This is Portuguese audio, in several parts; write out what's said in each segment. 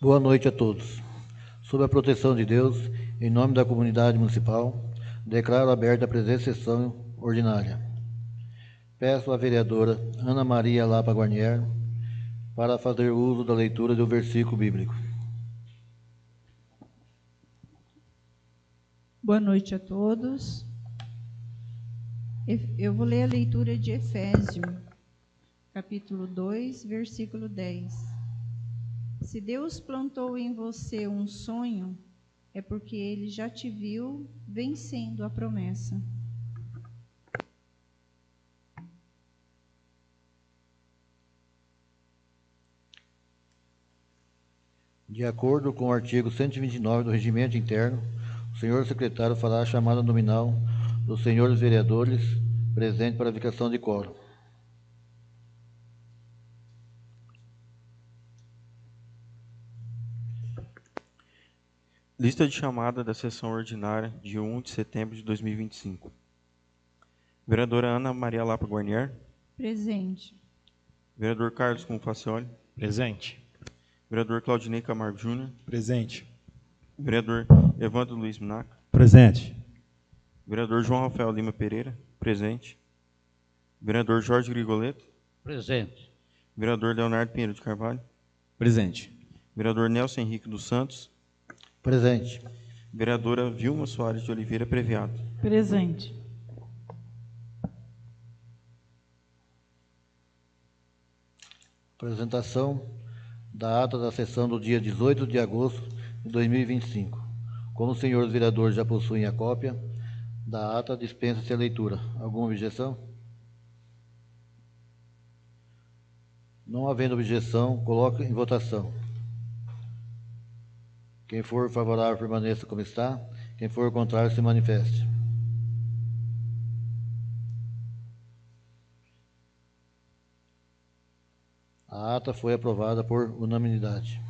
Boa noite a todos. Sob a proteção de Deus, em nome da comunidade municipal, declaro aberta a presente sessão ordinária. Peço à vereadora Ana Maria Lapa Guarnier para fazer uso da leitura do versículo bíblico. Boa noite a todos. Eu vou ler a leitura de Efésios, capítulo 2, versículo 10. Se Deus plantou em você um sonho, é porque Ele já te viu vencendo a promessa. De acordo com o artigo 129 do Regimento Interno, o senhor secretário fará a chamada nominal dos senhores vereadores presentes para a verificação de quórum. Lista de chamada da sessão ordinária de 1 de setembro de 2025. Vereadora Ana Maria Lapa Guarnier. Presente. Vereador Carlos Confacioli. Presente. Vereador Claudinei Camargo Júnior. Presente. Vereador Evandro Luiz Minaca. Presente. Vereador João Rafael Lima Pereira. Presente. Vereador Jorge Grigoleto. Presente. Vereador Leonardo Pinheiro de Carvalho. Presente. Vereador Nelson Henrique dos Santos. Presente. Vereadora Vilma Soares de Oliveira Previado. Presente. Apresentação da ata da sessão do dia 18 de agosto de 2025. Como os senhores vereadores já possuem a cópia da ata, dispensa-se a leitura. Alguma objeção? Não havendo objeção, coloque em votação. Quem for favorável, permaneça como está. Quem for contrário, se manifeste. A ata foi aprovada por unanimidade.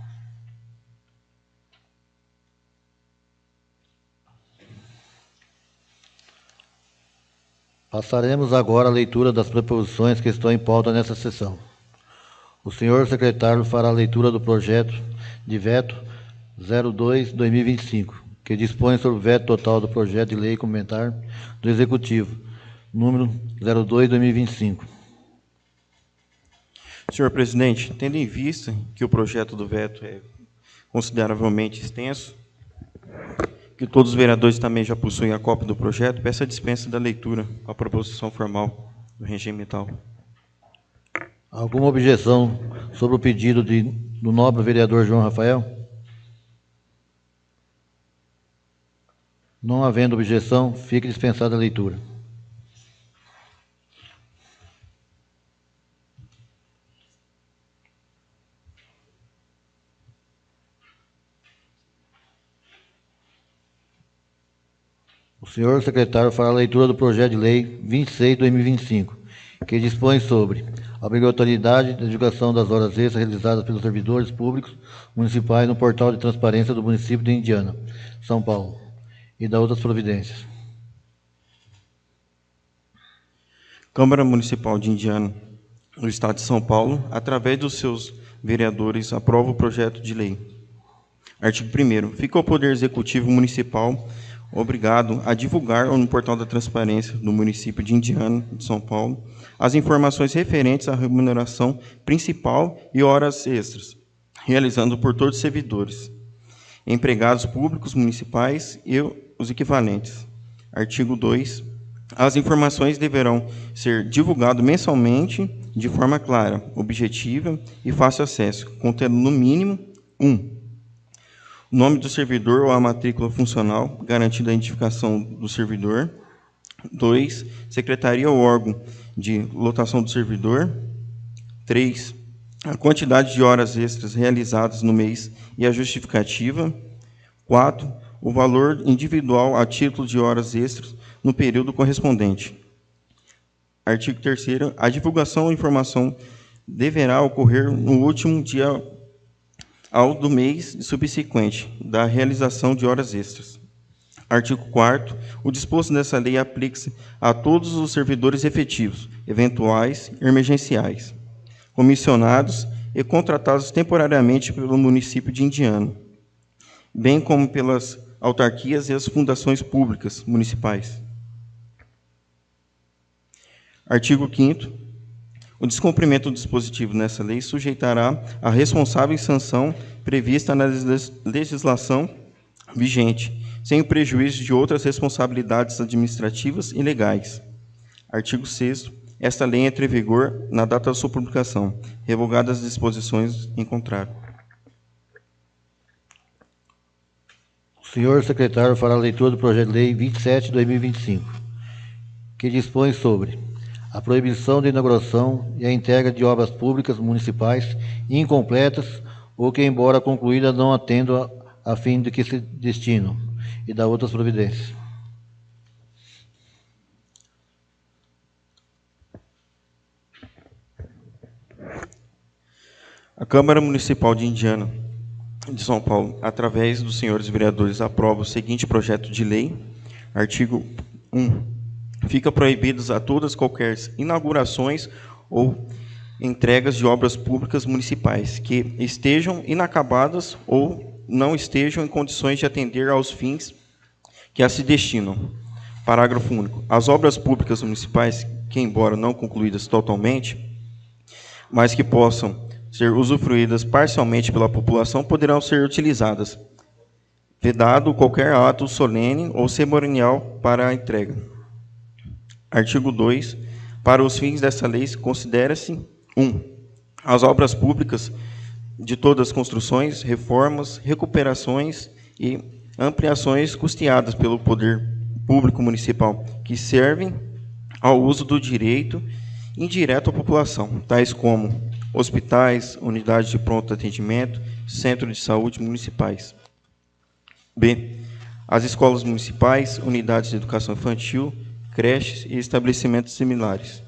Passaremos agora à leitura das proposições que estão em pauta nessa sessão. O senhor secretário fará a leitura do projeto de veto 02/2025, que dispõe sobre o veto total do projeto de lei complementar do Executivo, número 02/2025. Senhor presidente, tendo em vista que o projeto do veto é consideravelmente extenso, que todos os vereadores também já possuem a cópia do projeto, peço a dispensa da leitura à proposição formal do regimental. Alguma objeção sobre o pedido do nobre vereador João Rafael? Não havendo objeção, fique dispensada a leitura. O senhor secretário fará a leitura do projeto de lei 26/2025, que dispõe sobre a obrigatoriedade da divulgação das horas extras realizadas pelos servidores públicos municipais no portal de transparência do município de Indiana, São Paulo, e da outras providências. Câmara Municipal de Indiana, no Estado de São Paulo, através dos seus vereadores, aprova o projeto de lei. Artigo 1º. Fica o Poder Executivo Municipal obrigado a divulgar no portal da transparência do município de Indiana, de São Paulo, as informações referentes à remuneração principal e horas extras, realizando por todos os servidores, empregados públicos municipais e os equivalentes. Artigo 2. As informações deverão ser divulgadas mensalmente de forma clara, objetiva e fácil acesso, contendo no mínimo 1. O nome do servidor ou a matrícula funcional, garantindo a identificação do servidor. 2. Secretaria ou órgão de lotação do servidor. 3. A quantidade de horas extras realizadas no mês e a justificativa. 4. O valor individual a título de horas extras no período correspondente. Artigo 3º. A divulgação da informação deverá ocorrer no último dia ao do mês subsequente da realização de horas extras. Artigo 4º. O disposto nessa lei aplica-se a todos os servidores efetivos, eventuais e emergenciais, comissionados e contratados temporariamente pelo município de Indiana, bem como pelas autarquias e as fundações públicas municipais. Artigo 5º. O descumprimento do dispositivo nessa lei sujeitará a responsável sanção prevista na legislação vigente, sem o prejuízo de outras responsabilidades administrativas e legais. Artigo 6º. Esta lei entra em vigor na data da sua publicação, revogadas as disposições em contrário. O senhor secretário fará a leitura do projeto de lei 27 de 2025, que dispõe sobre a proibição de inauguração e a entrega de obras públicas municipais incompletas ou que, embora concluídas, não atendam a fim de que se destinam, e da outras providências. A Câmara Municipal de Indiana, de São Paulo, através dos senhores vereadores, aprova o seguinte projeto de lei. Artigo 1. Fica proibidos a todas qualquer inaugurações ou entregas de obras públicas municipais que estejam inacabadas ou não estejam em condições de atender aos fins que a se destinam. Parágrafo único. As obras públicas municipais, que embora não concluídas totalmente, mas que possam ser usufruídas parcialmente pela população, poderão ser utilizadas, vedado qualquer ato solene ou cerimonial para a entrega. Artigo 2. Para os fins dessa lei, considera-se 1. As obras públicas de todas as construções, reformas, recuperações e ampliações custeadas pelo poder público municipal, que servem ao uso do direito indireto à população, tais como hospitais, unidades de pronto atendimento, centros de saúde municipais. B. As escolas municipais, unidades de educação infantil, creches e estabelecimentos similares.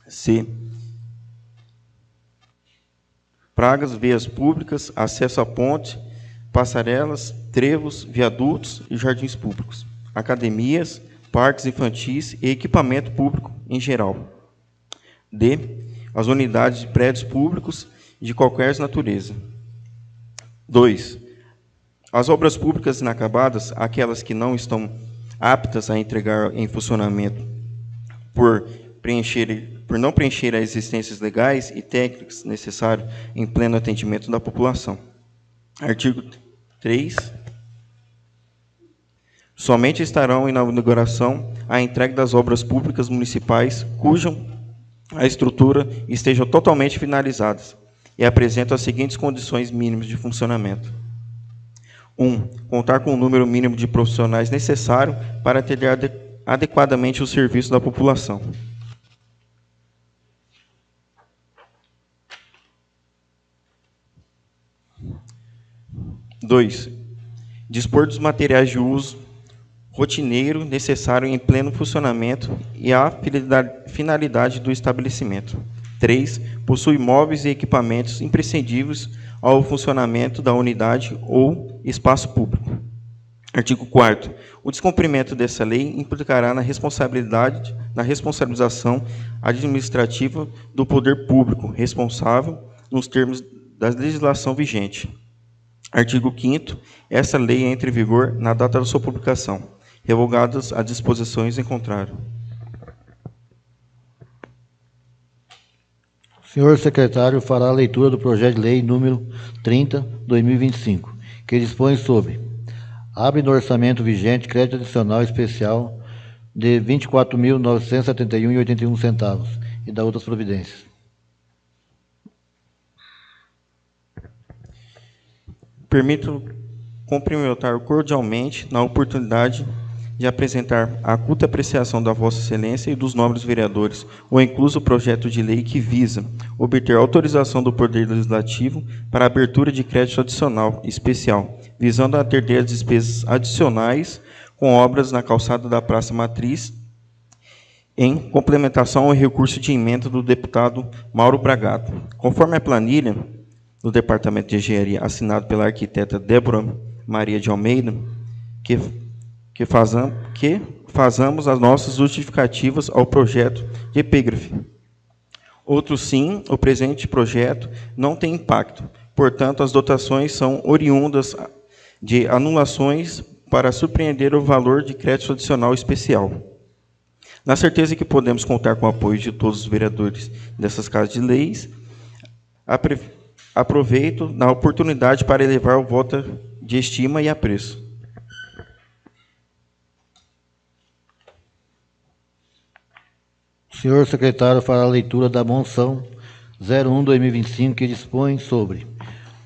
C. Pragas, vias públicas, acesso a pontes, passarelas, trevos, viadutos e jardins públicos. Academias, parques infantis e equipamento público em geral. D. As unidades de prédios públicos de qualquer natureza. 2. As obras públicas inacabadas, aquelas que não estão aptas a entregar em funcionamento por não preencher as existências legais e técnicas necessárias em pleno atendimento da população. Artigo 3. Somente estarão em inauguração a entrega das obras públicas municipais cuja a estrutura esteja totalmente finalizada e apresentam as seguintes condições mínimas de funcionamento. 1. Contar com o número mínimo de profissionais necessário para atender adequadamente o serviço da população. 2. Dispor dos materiais de uso rotineiro necessário em pleno funcionamento e à finalidade do estabelecimento. 3. Possui móveis e equipamentos imprescindíveis ao funcionamento da unidade ou espaço público. Artigo 4º. O descumprimento dessa lei implicará na responsabilização administrativa do poder público responsável nos termos da legislação vigente. Artigo 5º. Essa lei entra em vigor na data da sua publicação, revogadas as disposições em contrário. O senhor secretário fará a leitura do projeto de lei número 30, 2025, que dispõe sobre: abre no orçamento vigente crédito adicional especial de R$ 24.971,81 e da outras providências. Permito cumprimentar cordialmente na oportunidade de apresentar a culta apreciação da Vossa Excelência e dos nobres vereadores o incluso projeto de lei que visa obter autorização do Poder Legislativo para a abertura de crédito adicional especial, visando atender as despesas adicionais com obras na calçada da Praça Matriz, em complementação ao recurso de emenda do deputado Mauro Bragato. Conforme a planilha do Departamento de Engenharia, assinado pela arquiteta Débora Maria de Almeida, que fazamos as nossas justificativas ao projeto de epígrafe. Outros sim, o presente projeto não tem impacto. Portanto, as dotações são oriundas de anulações para surpreender o valor de crédito adicional especial. Na certeza que podemos contar com o apoio de todos os vereadores dessas casas de leis, aproveito a oportunidade para elevar o voto de estima e apreço. O senhor secretário fará a leitura da moção 01/2025, que dispõe sobre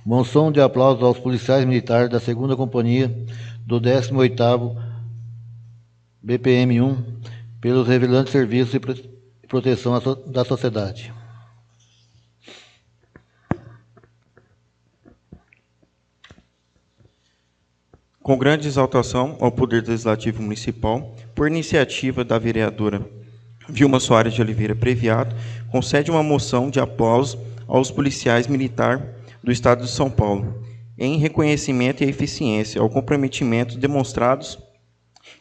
moção de aplauso aos policiais militares da 2ª Companhia do 18º BPM-1 pelos revelantes serviços e proteção da sociedade. Com grande exaltação ao Poder Legislativo Municipal, por iniciativa da vereadora Vilma Soares de Oliveira Previado, concede uma moção de aplauso aos policiais militares do Estado de São Paulo, em reconhecimento e eficiência ao comprometimento demonstrados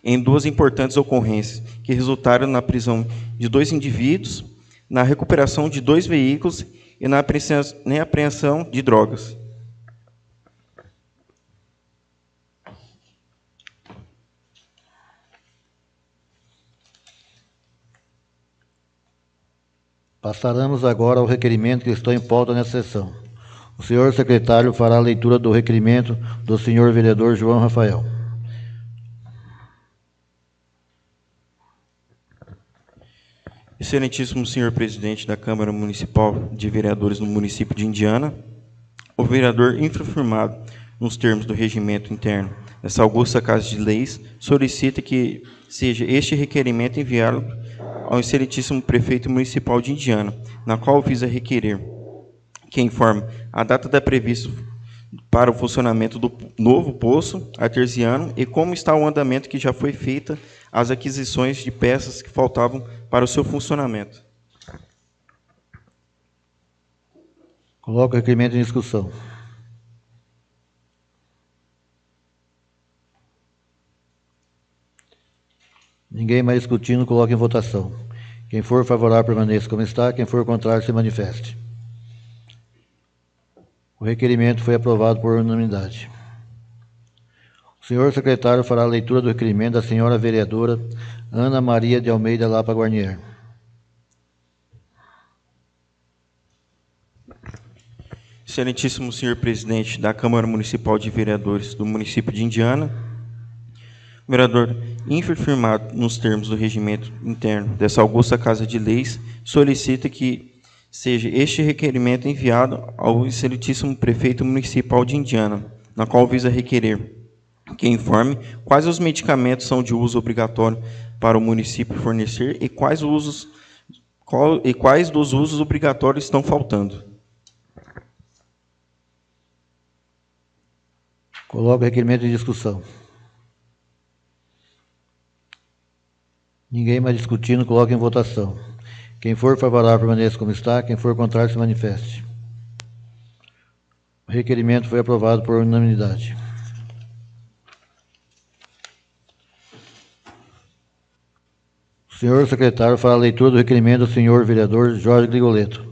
em 2 importantes ocorrências, que resultaram na prisão de 2 indivíduos, na recuperação de 2 veículos e na apreensão de drogas. Passaremos agora ao requerimento que está em pauta nessa sessão. O senhor secretário fará a leitura do requerimento do senhor vereador João Rafael. Excelentíssimo senhor presidente da Câmara Municipal de Vereadores do município de Indiana, o vereador infrafirmado nos termos do regimento interno dessa augusta Casa de Leis solicita que seja este requerimento enviado ao excelentíssimo prefeito municipal de Indiana, na qual visa requerer que informe a data da prevista para o funcionamento do novo poço artesiano e como está o andamento que já foi feita as aquisições de peças que faltavam para o seu funcionamento. Coloco o requerimento em discussão. Ninguém mais discutindo, coloque em votação. Quem for favorável, permaneça como está. Quem for contrário, se manifeste. O requerimento foi aprovado por unanimidade. O senhor secretário fará a leitura do requerimento da senhora vereadora Ana Maria de Almeida Lapa Guarnier. Excelentíssimo senhor presidente da Câmara Municipal de Vereadores do município de Indiana, o vereador infirmado nos termos do regimento interno dessa augusta Casa de Leis, solicita que seja este requerimento enviado ao excelentíssimo prefeito municipal de Indiana, na qual visa requerer que informe quais os medicamentos são de uso obrigatório para o município fornecer e quais dos usos obrigatórios estão faltando. Coloco o requerimento em discussão. Ninguém mais discutindo, coloque em votação. Quem for favorável, permaneça como está. Quem for contrário, se manifeste. O requerimento foi aprovado por unanimidade. O senhor secretário fará a leitura do requerimento do senhor vereador Jorge Grigoleto.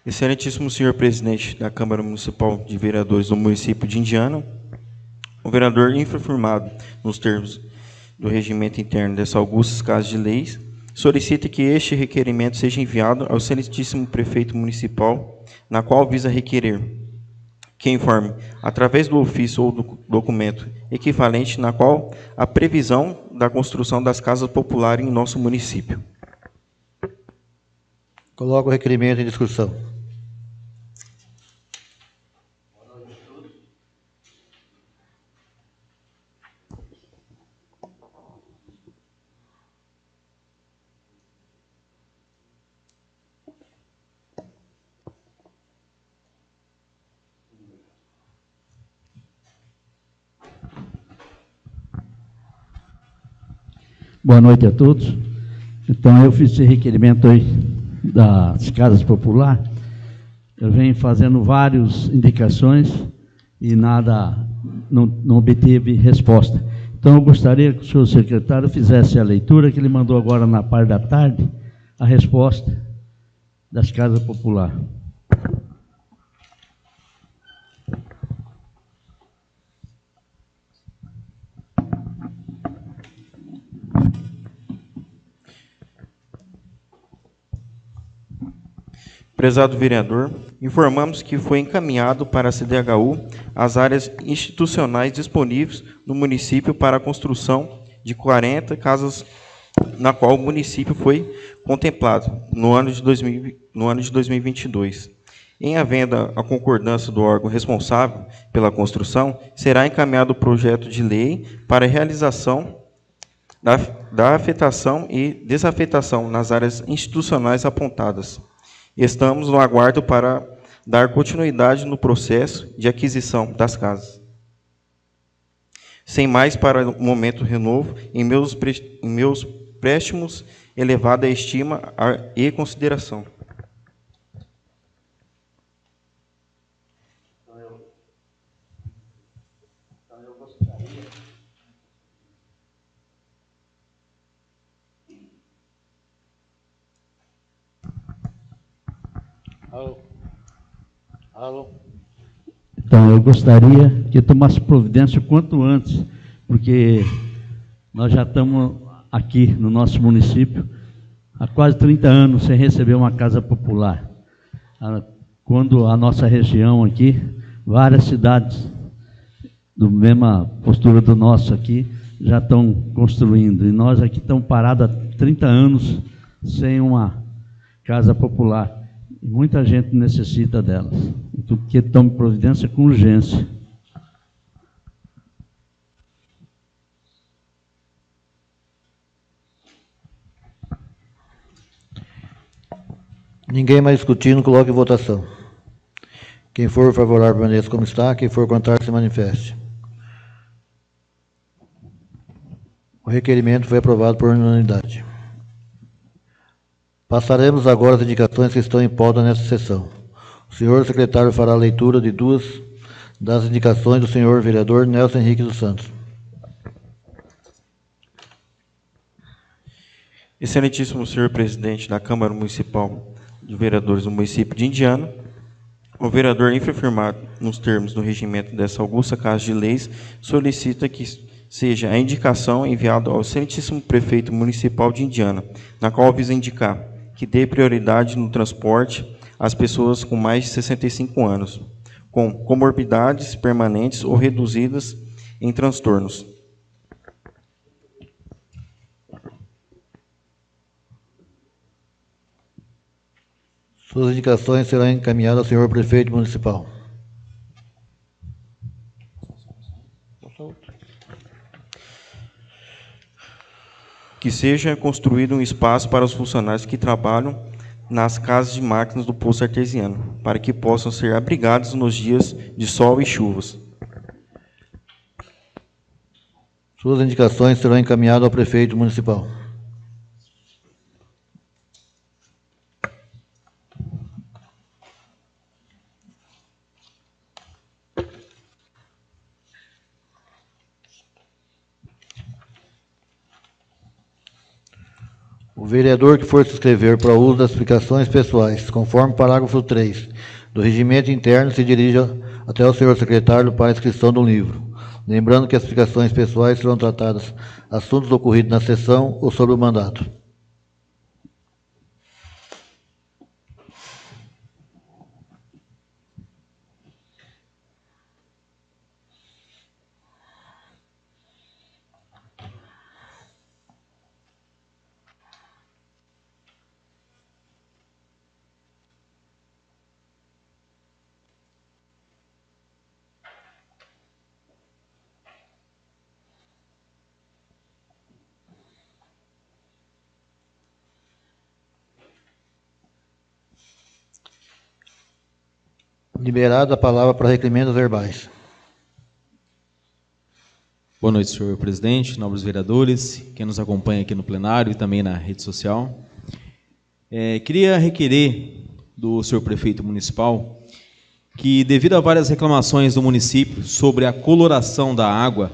Excelentíssimo senhor presidente da Câmara Municipal de Vereadores do município de Indiana, o vereador infrafirmado nos termos do regimento interno dessa augusta Casa de Leis, solicita que este requerimento seja enviado ao excelentíssimo prefeito municipal, na qual visa requerer que informe, através do ofício ou do documento equivalente, na qual a previsão da construção das casas populares em nosso município. Coloco o requerimento em discussão. Boa noite a todos. Então, eu fiz esse requerimento aí das casas populares Eu venho fazendo várias indicações e nada, não obtive resposta. Então, eu gostaria que o senhor secretário fizesse a leitura que ele mandou agora na parte da tarde, a resposta das casas populares. Prezado vereador, informamos que foi encaminhado para a CDHU as áreas institucionais disponíveis no município para a construção de 40 casas, na qual o município foi contemplado no ano de 2022. Em havendo a concordância do órgão responsável pela construção, será encaminhado o projeto de lei para a realização da afetação e desafetação nas áreas institucionais apontadas. Estamos no aguardo para dar continuidade no processo de aquisição das casas. Sem mais, para o momento, renovo em meus préstimos elevada estima e consideração. Alô? Então, eu gostaria que tomasse providência o quanto antes, porque nós já estamos aqui no nosso município há quase 30 anos sem receber uma casa popular. Quando a nossa região aqui, várias cidades da mesma postura do nosso aqui, já estão construindo. E nós aqui estamos parados há 30 anos sem uma casa popular. E muita gente necessita delas. Então, que tome providência com urgência. Ninguém mais discutindo, coloque em votação. Quem for favorável, permaneça como está. Quem for contrário, se manifeste. O requerimento foi aprovado por unanimidade. Passaremos agora às indicações que estão em pauta nesta sessão. O senhor secretário fará a leitura de duas das indicações do senhor vereador Nelson Henrique dos Santos. Excelentíssimo senhor presidente da Câmara Municipal de Vereadores do município de Indiana, o vereador, infrafirmado nos termos do regimento dessa augusta Casa de Leis, solicita que seja a indicação enviada ao excelentíssimo prefeito municipal de Indiana, na qual visa indicar que dê prioridade no transporte às pessoas com mais de 65 anos, com comorbidades permanentes ou reduzidas em transtornos. Suas indicações serão encaminhadas ao senhor prefeito municipal. Que seja construído um espaço para os funcionários que trabalham nas casas de máquinas do poço artesiano, para que possam ser abrigados nos dias de sol e chuvas. Suas indicações serão encaminhadas ao prefeito municipal. O vereador que for se inscrever para o uso das explicações pessoais, conforme o parágrafo 3 do regimento interno, se dirija até o senhor secretário para a inscrição do livro. Lembrando que as explicações pessoais serão tratadas assuntos ocorridos na sessão ou sobre o mandato. Liberada a palavra para requerimentos verbais. Boa noite, senhor presidente, nobres vereadores, quem nos acompanha aqui no plenário e também na rede social. Queria requerer do senhor prefeito municipal que, devido a várias reclamações do município sobre a coloração da água,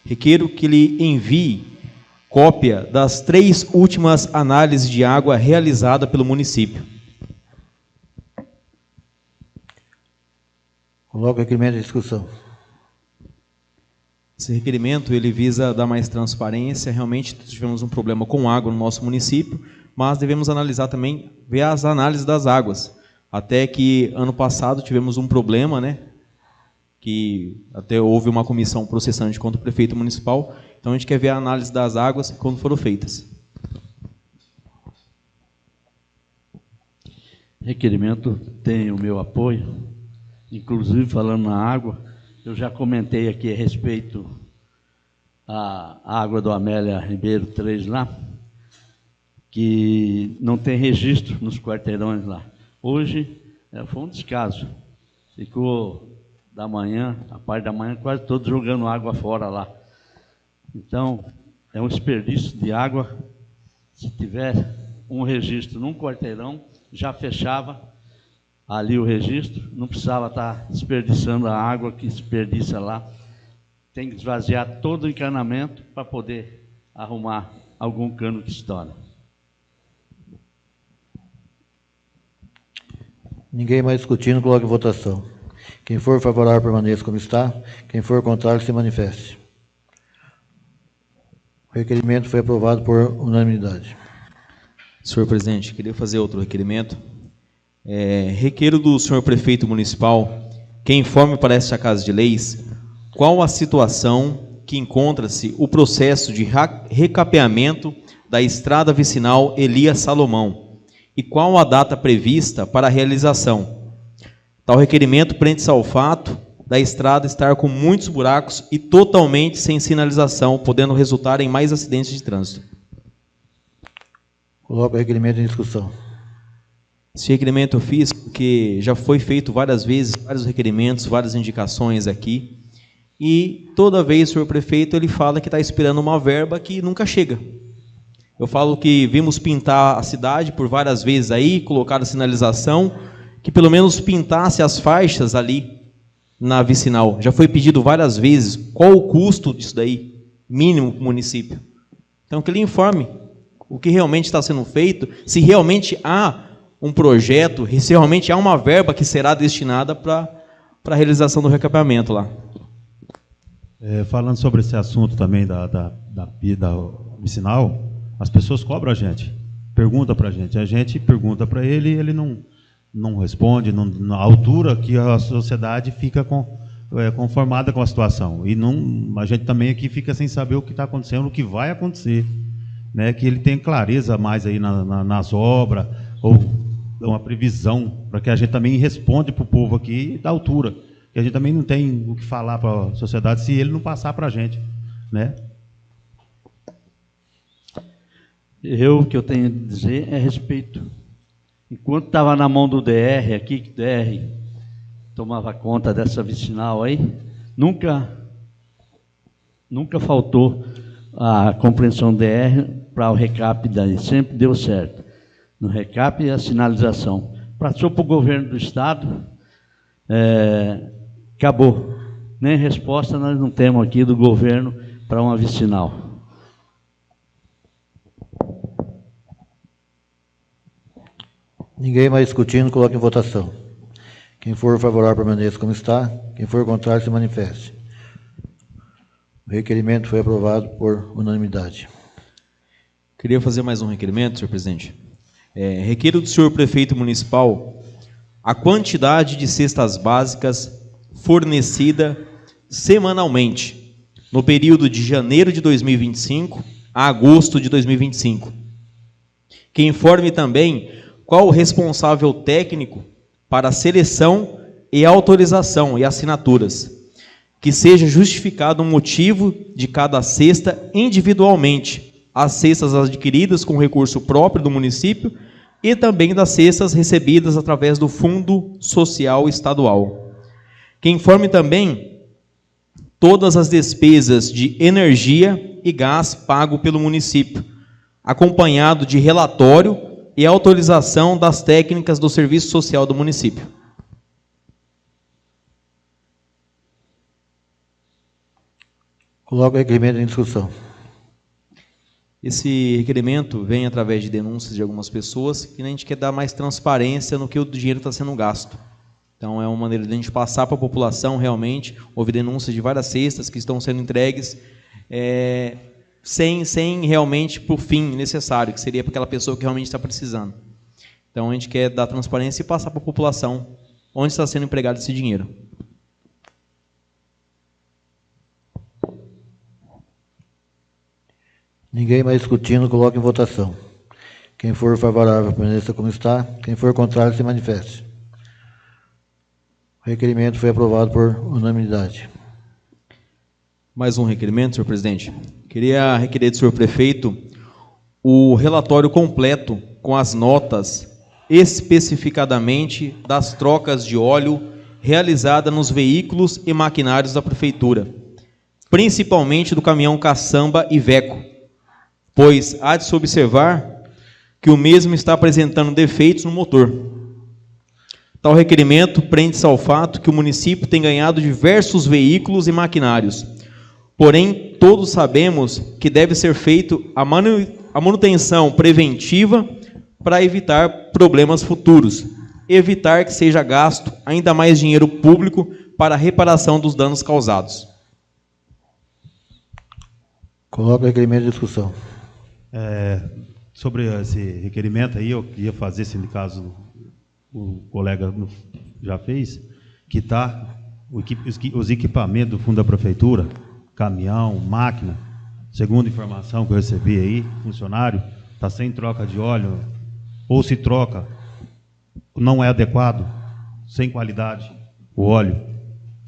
requeiro que ele envie cópia das 3 últimas análises de água realizadas pelo município. Coloco o requerimento em discussão. Esse requerimento ele visa dar mais transparência. Realmente tivemos um problema com água no nosso município, mas devemos analisar também, ver as análises das águas. Até que ano passado tivemos um problema, né? Que até houve uma comissão processante contra o prefeito municipal. Então a gente quer ver a análise das águas quando foram feitas. Requerimento tem o meu apoio, inclusive falando na água, eu já comentei aqui a respeito à água do Amélia Ribeiro 3 lá, que não tem registro nos quarteirões lá. Hoje foi um descaso, ficou da manhã, a parte da manhã, quase todos jogando água fora lá. Então, é um desperdício de água. Se tiver um registro num quarteirão, já fechava ali o registro, não precisava estar desperdiçando a água que desperdiça lá. Tem que esvaziar todo o encanamento para poder arrumar algum cano que estoura. Ninguém mais discutindo, coloque em votação. Quem for favorável, permaneça como está. Quem for contrário, se manifeste. O requerimento foi aprovado por unanimidade. Senhor presidente, queria fazer outro requerimento. Requeiro do senhor prefeito municipal que informe para esta Casa de Leis qual a situação que encontra-se o processo de recapeamento da estrada vicinal Elias Salomão e qual a data prevista para a realização. Tal requerimento prende-se ao fato da estrada estar com muitos buracos e totalmente sem sinalização, podendo resultar em mais acidentes de trânsito. Coloco o requerimento em discussão. Esse requerimento eu fiz porque já foi feito várias vezes, vários requerimentos, várias indicações aqui, e toda vez o senhor prefeito ele fala que está esperando uma verba que nunca chega. Eu falo que vimos pintar a cidade por várias vezes aí, colocar a sinalização, que pelo menos pintasse as faixas ali na vicinal. Já foi pedido várias vezes qual o custo disso daí, mínimo para o município. Então que ele informe o que realmente está sendo feito, se realmente há um projeto, se realmente há uma verba que será destinada para a realização do recapeamento lá. Falando sobre esse assunto também da vicinal, as pessoas cobram a gente, perguntam para a gente pergunta para ele e ele não responde, na altura que a sociedade fica conformada com a situação. E a gente também aqui fica sem saber o que está acontecendo, o que vai acontecer. Né? Que ele tenha clareza mais aí nas obras, ou uma previsão, para que a gente também responda para o povo aqui da altura. Que a gente também não tem o que falar para a sociedade se ele não passar para a gente. Né? O que eu tenho a dizer é respeito. Enquanto estava na mão do DR aqui, que o DR tomava conta dessa vicinal aí, nunca faltou a compreensão DR para o recap daí, sempre deu certo. No recap e a sinalização. Passou para o governo do estado, acabou. Nem resposta nós não temos aqui do governo para uma vicinal. Ninguém mais discutindo, coloque em votação. Quem for favorável, permaneça como está. Quem for contrário, se manifeste. O requerimento foi aprovado por unanimidade. Queria fazer mais um requerimento, senhor presidente. Requeiro do senhor prefeito municipal a quantidade de cestas básicas fornecida semanalmente no período de janeiro de 2025 a agosto de 2025. Que informe também qual o responsável técnico para a seleção e autorização e assinaturas. Que seja justificado o motivo de cada cesta individualmente, as cestas adquiridas com recurso próprio do município e também das cestas recebidas através do Fundo Social Estadual. Que informe também todas as despesas de energia e gás pago pelo município, acompanhado de relatório e autorização das técnicas do serviço social do município. Coloco o requerimento em discussão. Esse requerimento vem através de denúncias de algumas pessoas e a gente quer dar mais transparência no que o dinheiro está sendo gasto. Então, é uma maneira de a gente passar para a população, realmente. Houve denúncias de várias cestas que estão sendo entregues sem realmente para o fim necessário, que seria para aquela pessoa que realmente está precisando. Então, a gente quer dar transparência e passar para a população onde está sendo empregado esse dinheiro. Ninguém mais discutindo, coloque em votação. Quem for favorável, permaneça como está. Quem for contrário, se manifeste. O requerimento foi aprovado por unanimidade. Mais um requerimento, senhor presidente. Queria requerer do senhor prefeito o relatório completo com as notas, especificadamente das trocas de óleo realizadas nos veículos e maquinários da prefeitura, principalmente do caminhão caçamba Iveco, pois há de se observar que o mesmo está apresentando defeitos no motor. Tal requerimento prende-se ao fato que o município tem ganhado diversos veículos e maquinários. Porém, todos sabemos que deve ser feito a manutenção preventiva para evitar problemas futuros, evitar que seja gasto ainda mais dinheiro público para a reparação dos danos causados. Coloco o requerimento em discussão. Sobre esse requerimento aí, eu queria fazer, se no caso o colega já fez, que está os equipamentos do fundo da prefeitura, caminhão, máquina, segundo a informação que eu recebi aí, funcionário, está sem troca de óleo, ou se troca, não é adequado, sem qualidade, o óleo,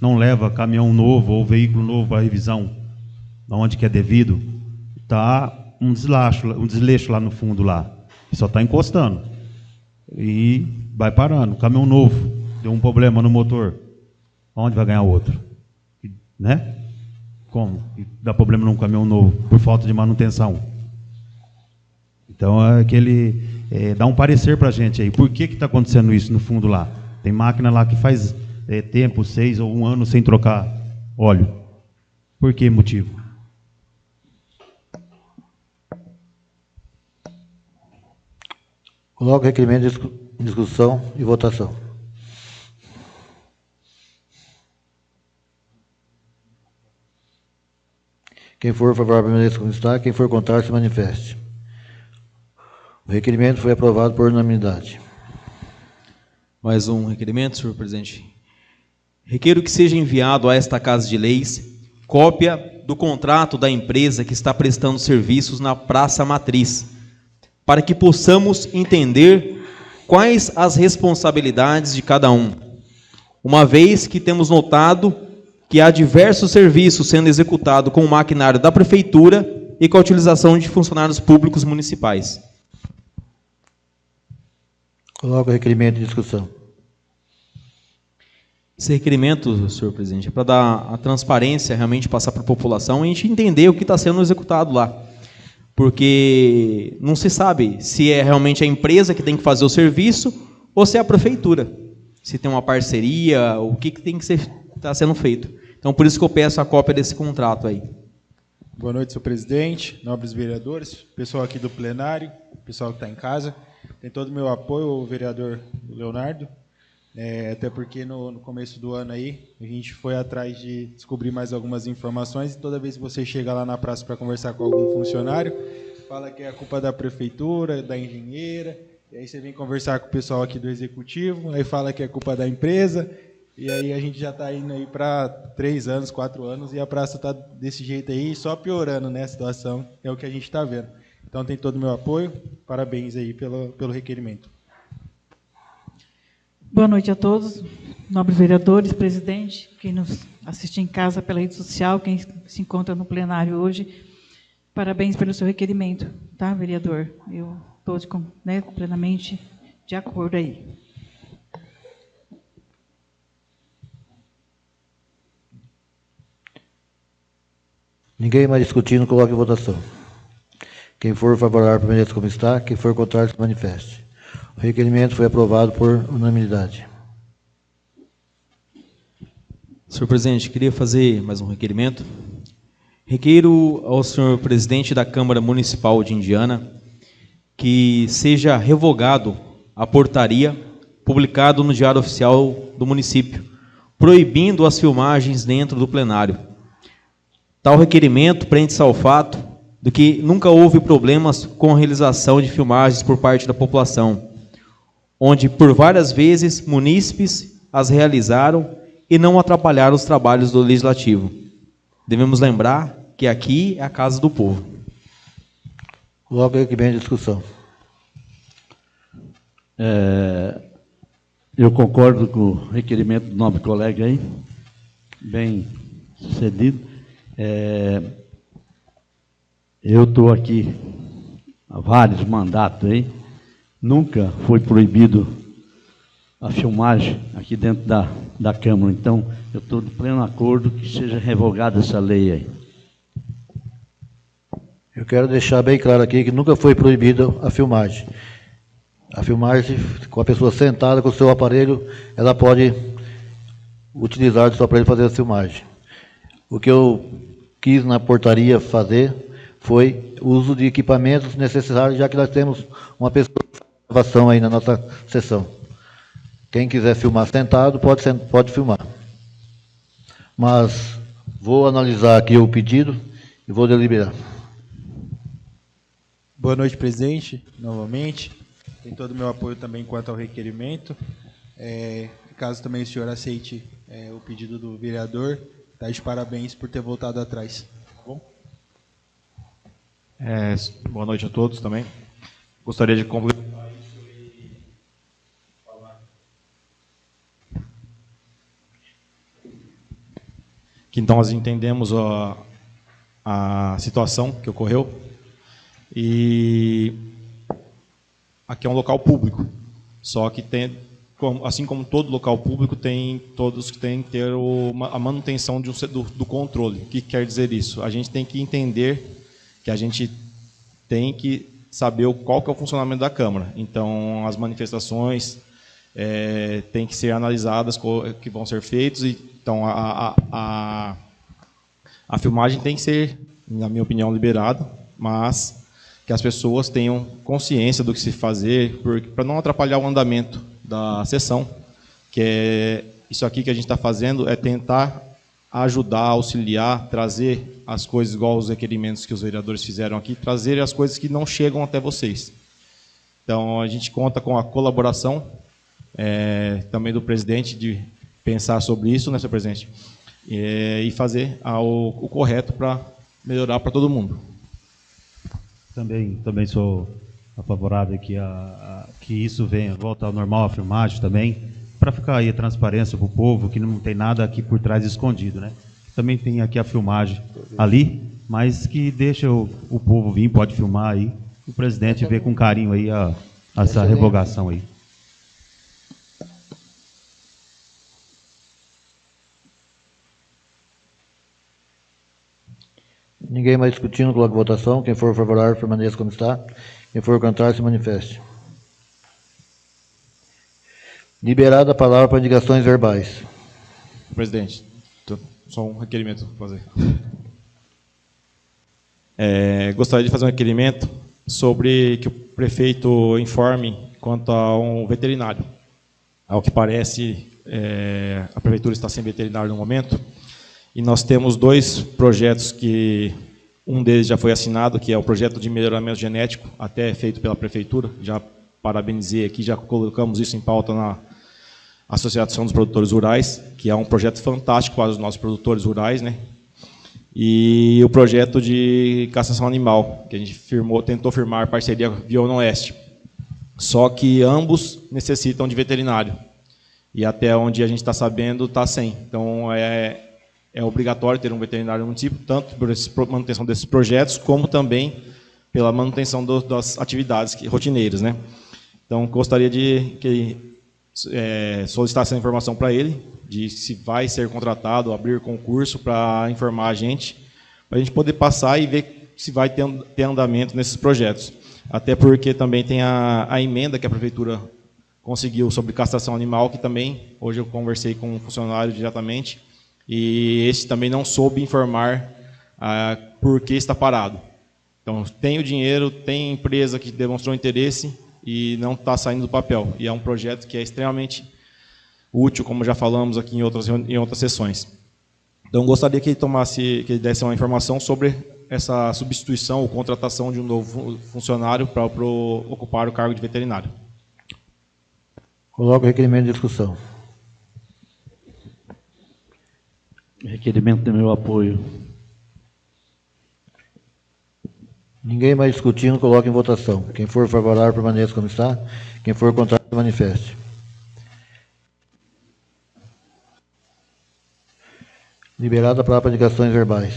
não leva caminhão novo ou veículo novo para revisão, onde que é devido, está um desleixo lá no fundo lá, só está encostando, e vai parando, caminhão novo, deu um problema no motor, onde vai ganhar outro? Né? Como? E dá problema num caminhão novo, por falta de manutenção. Então, é que ele dá um parecer para a gente aí, por que está acontecendo isso no fundo lá? Tem máquina lá que faz tempo, 6 ou 1 ano sem trocar óleo. Por que motivo? Coloco o requerimento em discussão e votação. Quem for favorável, permaneça como está. Quem for contrário, se manifeste. O requerimento foi aprovado por unanimidade. Mais um requerimento, senhor presidente. Requeiro que seja enviado a esta Casa de Leis cópia do contrato da empresa que está prestando serviços na Praça Matriz, para que possamos entender quais as responsabilidades de cada um, uma vez que temos notado que há diversos serviços sendo executados com o maquinário da prefeitura e com a utilização de funcionários públicos municipais. Coloco o requerimento em discussão. Esse requerimento, senhor presidente, é para dar a transparência, realmente passar para a população e a gente entender o que está sendo executado lá. Porque não se sabe se é realmente a empresa que tem que fazer o serviço ou se é a prefeitura. Se tem uma parceria, o que tem que está sendo feito. Então, por isso que eu peço a cópia desse contrato aí. Boa noite, senhor presidente, nobres vereadores, pessoal aqui do plenário, pessoal que está em casa. Tem todo o meu apoio, o vereador Leonardo, até porque no começo do ano aí, a gente foi atrás de descobrir mais algumas informações e toda vez que você chega lá na praça para conversar com algum funcionário, fala que é a culpa da prefeitura, da engenheira, e aí você vem conversar com o pessoal aqui do executivo, aí fala que é culpa da empresa, e aí a gente já está indo aí para 3 anos, 4 anos, e a praça está desse jeito aí, só piorando, né, a situação, é o que a gente está vendo. Então tem todo o meu apoio, parabéns aí pelo requerimento. Boa noite a todos, nobres vereadores, presidente, quem nos assiste em casa pela rede social, quem se encontra no plenário hoje, parabéns pelo seu requerimento, tá, vereador? Eu estou plenamente de acordo aí. Ninguém mais discutindo, coloque em votação. Quem for favorável, permaneça como está. Quem for contrário, se manifeste. O requerimento foi aprovado por unanimidade. Senhor presidente, queria fazer mais um requerimento. Requeiro ao senhor presidente da Câmara Municipal de Indiana que seja revogado a portaria publicada no Diário Oficial do município, proibindo as filmagens dentro do plenário. Tal requerimento prende-se ao fato de que nunca houve problemas com a realização de filmagens por parte da população, onde por várias vezes munícipes as realizaram e não atrapalharam os trabalhos do Legislativo. Devemos lembrar que aqui é a casa do povo. Logo que vem a discussão. Eu concordo com o requerimento do nobre colega aí, bem sucedido. Eu estou aqui há vários mandatos aí, nunca foi proibido a filmagem aqui dentro da Câmara, então eu estou de pleno acordo que seja revogada essa lei aí. Eu quero deixar bem claro aqui que nunca foi proibida a filmagem. A filmagem, com a pessoa sentada com o seu aparelho, ela pode utilizar o seu aparelho para fazer a filmagem. O que eu quis na portaria fazer foi o uso de equipamentos necessários, já que nós temos uma pessoa de gravação aí na nossa sessão. Quem quiser filmar sentado, pode filmar. Mas vou analisar aqui o pedido e vou deliberar. Boa noite, presidente, novamente. Tem todo o meu apoio também quanto ao requerimento. Caso também o senhor aceite o pedido do vereador, tá de parabéns por ter voltado atrás. Tá bom? Boa noite a todos também. Gostaria de complementar isso e falar que então nós entendemos a situação que ocorreu e aqui é um local público, só que tem, assim como todo local público, todos que têm que ter a manutenção do controle. O que quer dizer isso? A gente tem que entender que a gente tem que saber qual que é o funcionamento da Câmara. Então, as manifestações têm que ser analisadas, que vão ser feitos. Então, a filmagem tem que ser, na minha opinião, liberada, mas que as pessoas tenham consciência do que se fazer, para não atrapalhar o andamento da sessão, que isso aqui que a gente está fazendo é tentar ajudar, auxiliar, trazer as coisas, igual os requerimentos que os vereadores fizeram aqui, trazer as coisas que não chegam até vocês. Então, a gente conta com a colaboração também do presidente, de pensar sobre isso, né, senhor presidente? E fazer o correto para melhorar para todo mundo. Também sou favorável que isso volta ao normal, a filmagem também, para ficar aí a transparência para o povo, que não tem nada aqui por trás escondido, né? Também tem aqui a filmagem ali, mas que deixa o povo vir, pode filmar aí, o presidente vê com carinho aí essa revogação aí. Ninguém mais discutindo, coloco a votação. Quem for favorável, permaneça como está. Quem for contrário, se manifeste. Liberada a palavra para indicações verbais. Presidente, só um requerimento para fazer. Gostaria de fazer um requerimento sobre que o prefeito informe quanto a um veterinário. Ao que parece, a prefeitura está sem veterinário no momento, e nós temos 2 projetos que um deles já foi assinado, que é o projeto de melhoramento genético, até feito pela prefeitura. Já parabenizei aqui, já colocamos isso em pauta na Associação dos Produtores Rurais, que é um projeto fantástico para os nossos produtores rurais, né? E o projeto de castração animal, que a gente tentou firmar parceria via Oeste. Só que ambos necessitam de veterinário. E até onde a gente está sabendo, está sem. Então, é obrigatório ter um veterinário no município, tanto por manutenção desses projetos, como também pela manutenção das atividades rotineiras, né? Então, gostaria de solicitar essa informação para ele, de se vai ser contratado, abrir concurso para informar a gente poder passar e ver se vai ter andamento nesses projetos. Até porque também tem a emenda que a Prefeitura conseguiu sobre castração animal, que também, hoje eu conversei com um funcionário diretamente, e esse também não soube informar por que está parado. Então, tem o dinheiro, tem empresa que demonstrou interesse e não está saindo do papel. E é um projeto que é extremamente útil, como já falamos aqui em outras sessões. Então, gostaria que ele desse uma informação sobre essa substituição ou contratação de um novo funcionário para ocupar o cargo de veterinário. Coloco o requerimento de discussão. Requerimento do meu apoio. Ninguém mais discutindo, coloque em votação. Quem for favorável, permaneça como está. Quem for contrário, manifeste. Liberada a palavra para indicações verbais.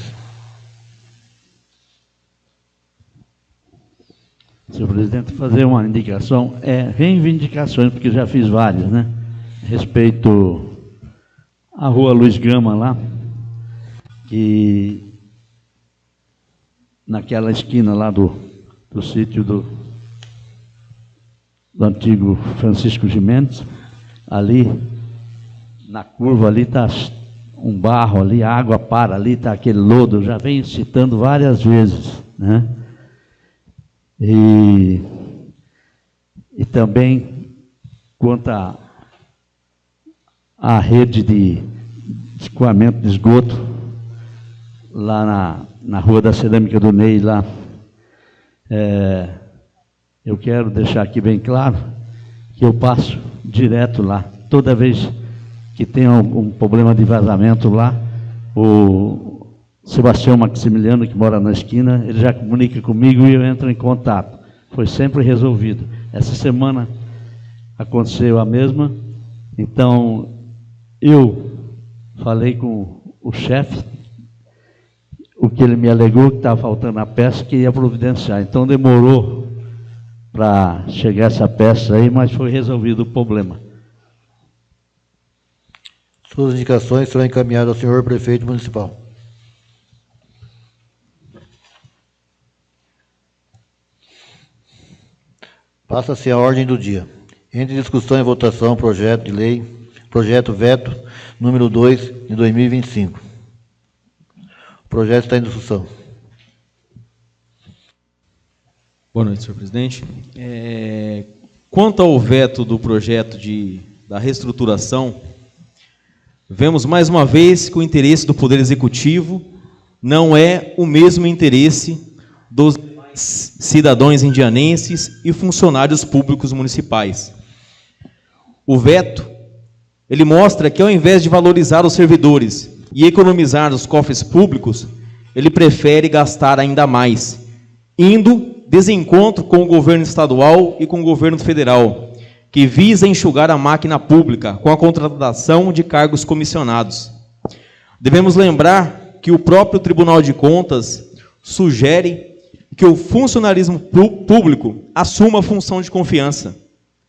Senhor presidente, fazer uma indicação, reivindicações, porque já fiz várias, né? Respeito à rua Luiz Gama lá, que naquela esquina lá do sítio do antigo Francisco Gimenez, ali, na curva ali está um barro ali, a água para ali, está aquele lodo, eu já venho citando várias vezes, né? E também quanto à rede de escoamento de esgoto lá na Rua da Cerâmica do Ney, lá, eu quero deixar aqui bem claro que eu passo direto lá. Toda vez que tem algum problema de vazamento lá, o Sebastião Maximiliano, que mora na esquina, ele já comunica comigo e eu entro em contato. Foi sempre resolvido. Essa semana aconteceu a mesma, então eu falei com o chefe, o que ele me alegou que estava faltando a peça que ia providenciar. Então demorou para chegar essa peça aí, mas foi resolvido o problema. Suas indicações serão encaminhadas ao senhor prefeito municipal. Passa-se a ordem do dia. Entre discussão e votação, projeto de lei, projeto veto número 2 de 2025. O projeto está em discussão. Boa noite, senhor presidente. Quanto ao veto do projeto da reestruturação, vemos mais uma vez que o interesse do Poder Executivo não é o mesmo interesse dos cidadãos indianenses e funcionários públicos municipais. O veto, ele mostra que ao invés de valorizar os servidores e economizar os cofres públicos, ele prefere gastar ainda mais, indo desencontro com o governo estadual e com o governo federal, que visa enxugar a máquina pública com a contratação de cargos comissionados. Devemos lembrar que o próprio Tribunal de Contas sugere que o funcionalismo público assuma a função de confiança,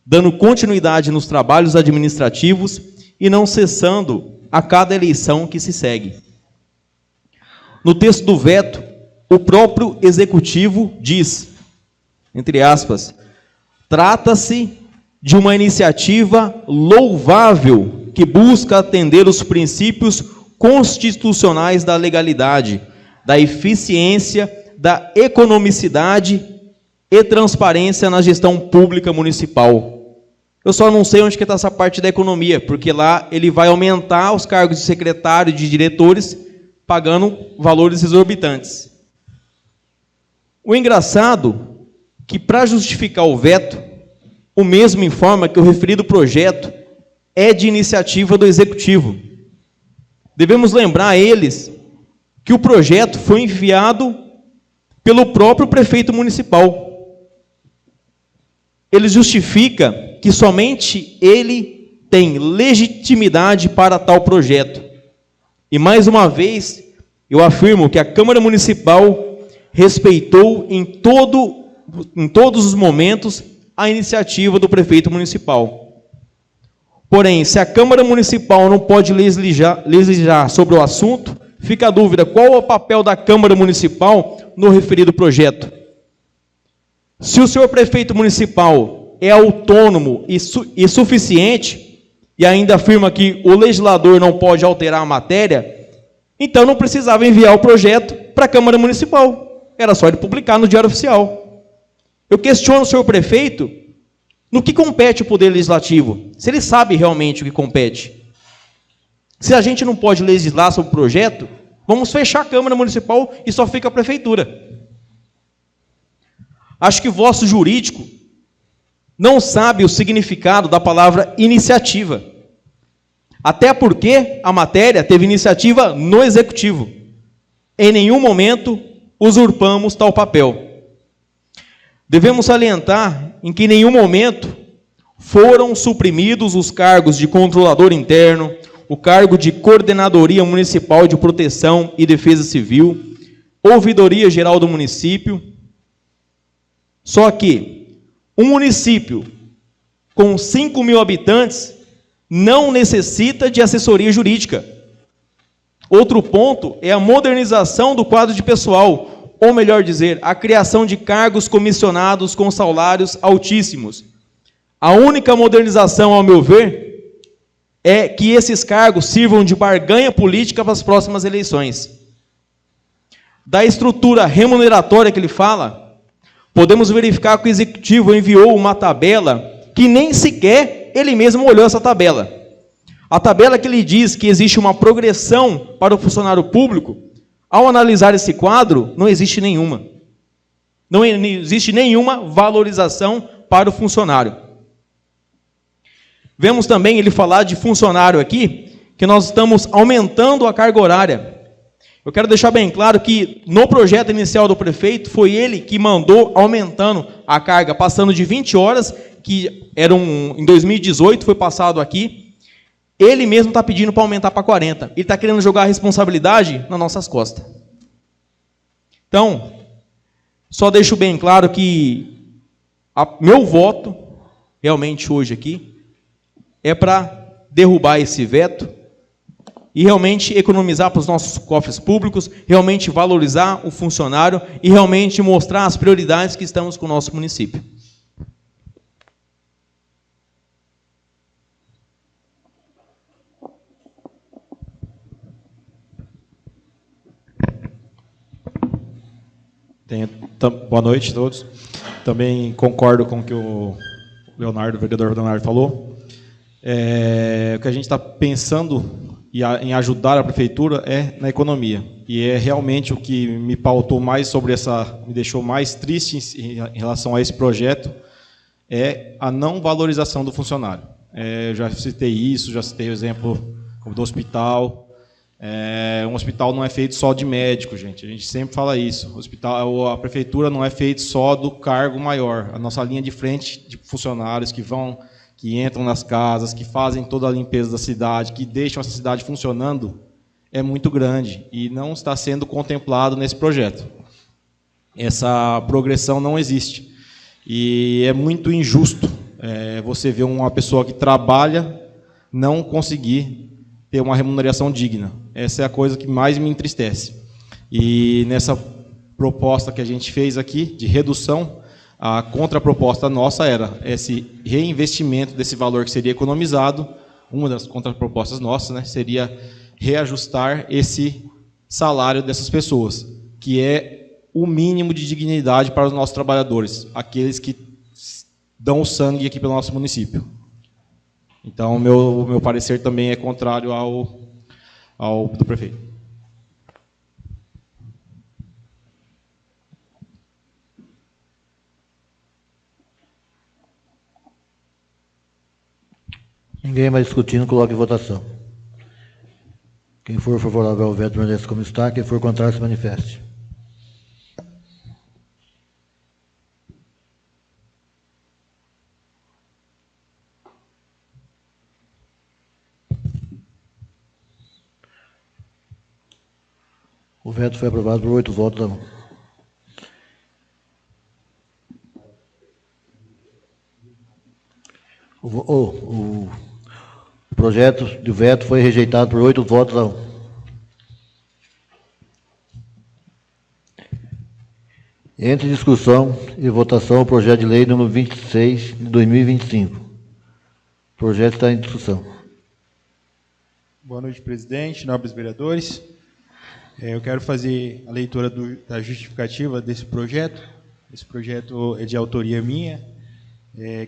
dando continuidade nos trabalhos administrativos e não cessando a cada eleição que se segue. No texto do veto, o próprio Executivo diz, entre aspas, trata-se de uma iniciativa louvável que busca atender os princípios constitucionais da legalidade, da eficiência, da economicidade e transparência na gestão pública municipal. Eu só não sei onde que está essa parte da economia, porque lá ele vai aumentar os cargos de secretário e de diretores, pagando valores exorbitantes. O engraçado é que, para justificar o veto, o mesmo informa que o referido projeto é de iniciativa do Executivo. Devemos lembrar a eles que o projeto foi enviado pelo próprio prefeito municipal. Ele justifica que somente ele tem legitimidade para tal projeto. E, mais uma vez, eu afirmo que a Câmara Municipal respeitou em todos os momentos a iniciativa do prefeito municipal. Porém, se a Câmara Municipal não pode legislar sobre o assunto, fica a dúvida, qual é o papel da Câmara Municipal no referido projeto? Se o senhor prefeito municipal é autônomo e suficiente, e ainda afirma que o legislador não pode alterar a matéria, então não precisava enviar o projeto para a Câmara Municipal. Era só ele publicar no Diário Oficial. Eu questiono o senhor prefeito no que compete o Poder Legislativo, se ele sabe realmente o que compete. Se a gente não pode legislar sobre o projeto, vamos fechar a Câmara Municipal e só fica a Prefeitura. Acho que o vosso jurídico não sabe o significado da palavra iniciativa. Até porque a matéria teve iniciativa no Executivo. Em nenhum momento usurpamos tal papel. Devemos salientar em que em nenhum momento foram suprimidos os cargos de controlador interno, o cargo de Coordenadoria Municipal de Proteção e Defesa Civil, Ouvidoria Geral do Município. Só que um município com 5.000 habitantes não necessita de assessoria jurídica. Outro ponto é a modernização do quadro de pessoal, ou melhor dizer, a criação de cargos comissionados com salários altíssimos. A única modernização, ao meu ver, é que esses cargos sirvam de barganha política para as próximas eleições. Da estrutura remuneratória que ele fala, podemos verificar que o Executivo enviou uma tabela que nem sequer ele mesmo olhou essa tabela. A tabela que ele diz que existe uma progressão para o funcionário público, ao analisar esse quadro, não existe nenhuma. Não existe nenhuma valorização para o funcionário. Vemos também ele falar de funcionário aqui, que nós estamos aumentando a carga horária. Eu quero deixar bem claro que no projeto inicial do prefeito, foi ele que mandou aumentando a carga, passando de 20 horas, que eram em 2018, foi passado aqui, ele mesmo está pedindo para aumentar para 40. Ele está querendo jogar a responsabilidade nas nossas costas. Então, só deixo bem claro que meu voto, realmente hoje aqui, é para derrubar esse veto e realmente economizar para os nossos cofres públicos, realmente valorizar o funcionário e realmente mostrar as prioridades que estamos com o nosso município. Boa noite a todos. Também concordo com o que o vereador Leonardo falou. O que a gente está pensando em ajudar a prefeitura é na economia. E é realmente o que me pautou mais me deixou mais triste em relação a esse projeto, é a não valorização do funcionário. Eu já citei isso, já citei o exemplo do hospital. Um hospital não é feito só de médico, gente. A gente sempre fala isso. A prefeitura não é feita só do cargo maior. A nossa linha de frente de funcionários que entram nas casas, que fazem toda a limpeza da cidade, que deixam essa cidade funcionando, é muito grande e não está sendo contemplado nesse projeto. Essa progressão não existe. E é muito injusto você ver uma pessoa que trabalha não conseguir ter uma remuneração digna. Essa é a coisa que mais me entristece. E nessa proposta que a gente fez aqui, de redução, a contraproposta nossa era esse reinvestimento desse valor que seria economizado. Uma das contrapropostas nossas, né, seria reajustar esse salário dessas pessoas, que é o mínimo de dignidade para os nossos trabalhadores, aqueles que dão o sangue aqui pelo nosso município. Então, o meu parecer também é contrário ao do prefeito. Ninguém mais discutindo, coloque em votação. Quem for favorável ao veto, permanece como está. Quem for contrário, se manifeste. O veto foi aprovado por 8 votos a 1. O projeto de veto foi rejeitado por 8 votos a 1. Entre discussão e votação o projeto de lei número 26 de 2025. O projeto está em discussão. Boa noite, presidente, nobres vereadores. Eu quero fazer a leitura da justificativa desse projeto. Esse projeto é de autoria minha,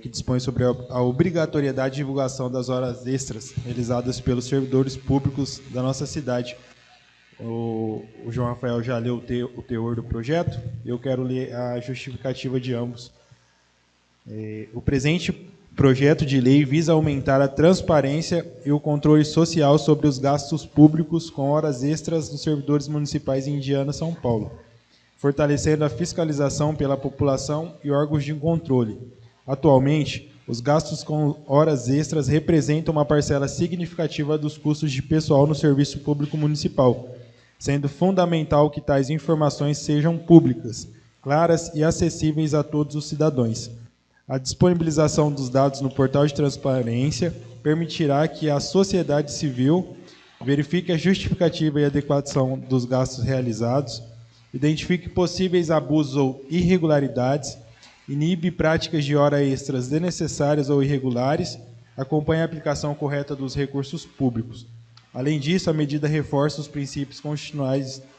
que dispõe sobre a obrigatoriedade de divulgação das horas extras realizadas pelos servidores públicos da nossa cidade. O João Rafael já leu o teor do projeto, eu quero ler a justificativa de ambos. O presente projeto de lei visa aumentar a transparência e o controle social sobre os gastos públicos com horas extras dos servidores municipais em Indiana, São Paulo, fortalecendo a fiscalização pela população e órgãos de controle. Atualmente, os gastos com horas extras representam uma parcela significativa dos custos de pessoal no serviço público municipal, sendo fundamental que tais informações sejam públicas, claras e acessíveis a todos os cidadãos. A disponibilização dos dados no portal de transparência permitirá que a sociedade civil verifique a justificativa e adequação dos gastos realizados, identifique possíveis abusos ou irregularidades, inibe práticas de hora extras desnecessárias ou irregulares, acompanhe a aplicação correta dos recursos públicos. Além disso, a medida reforça os princípios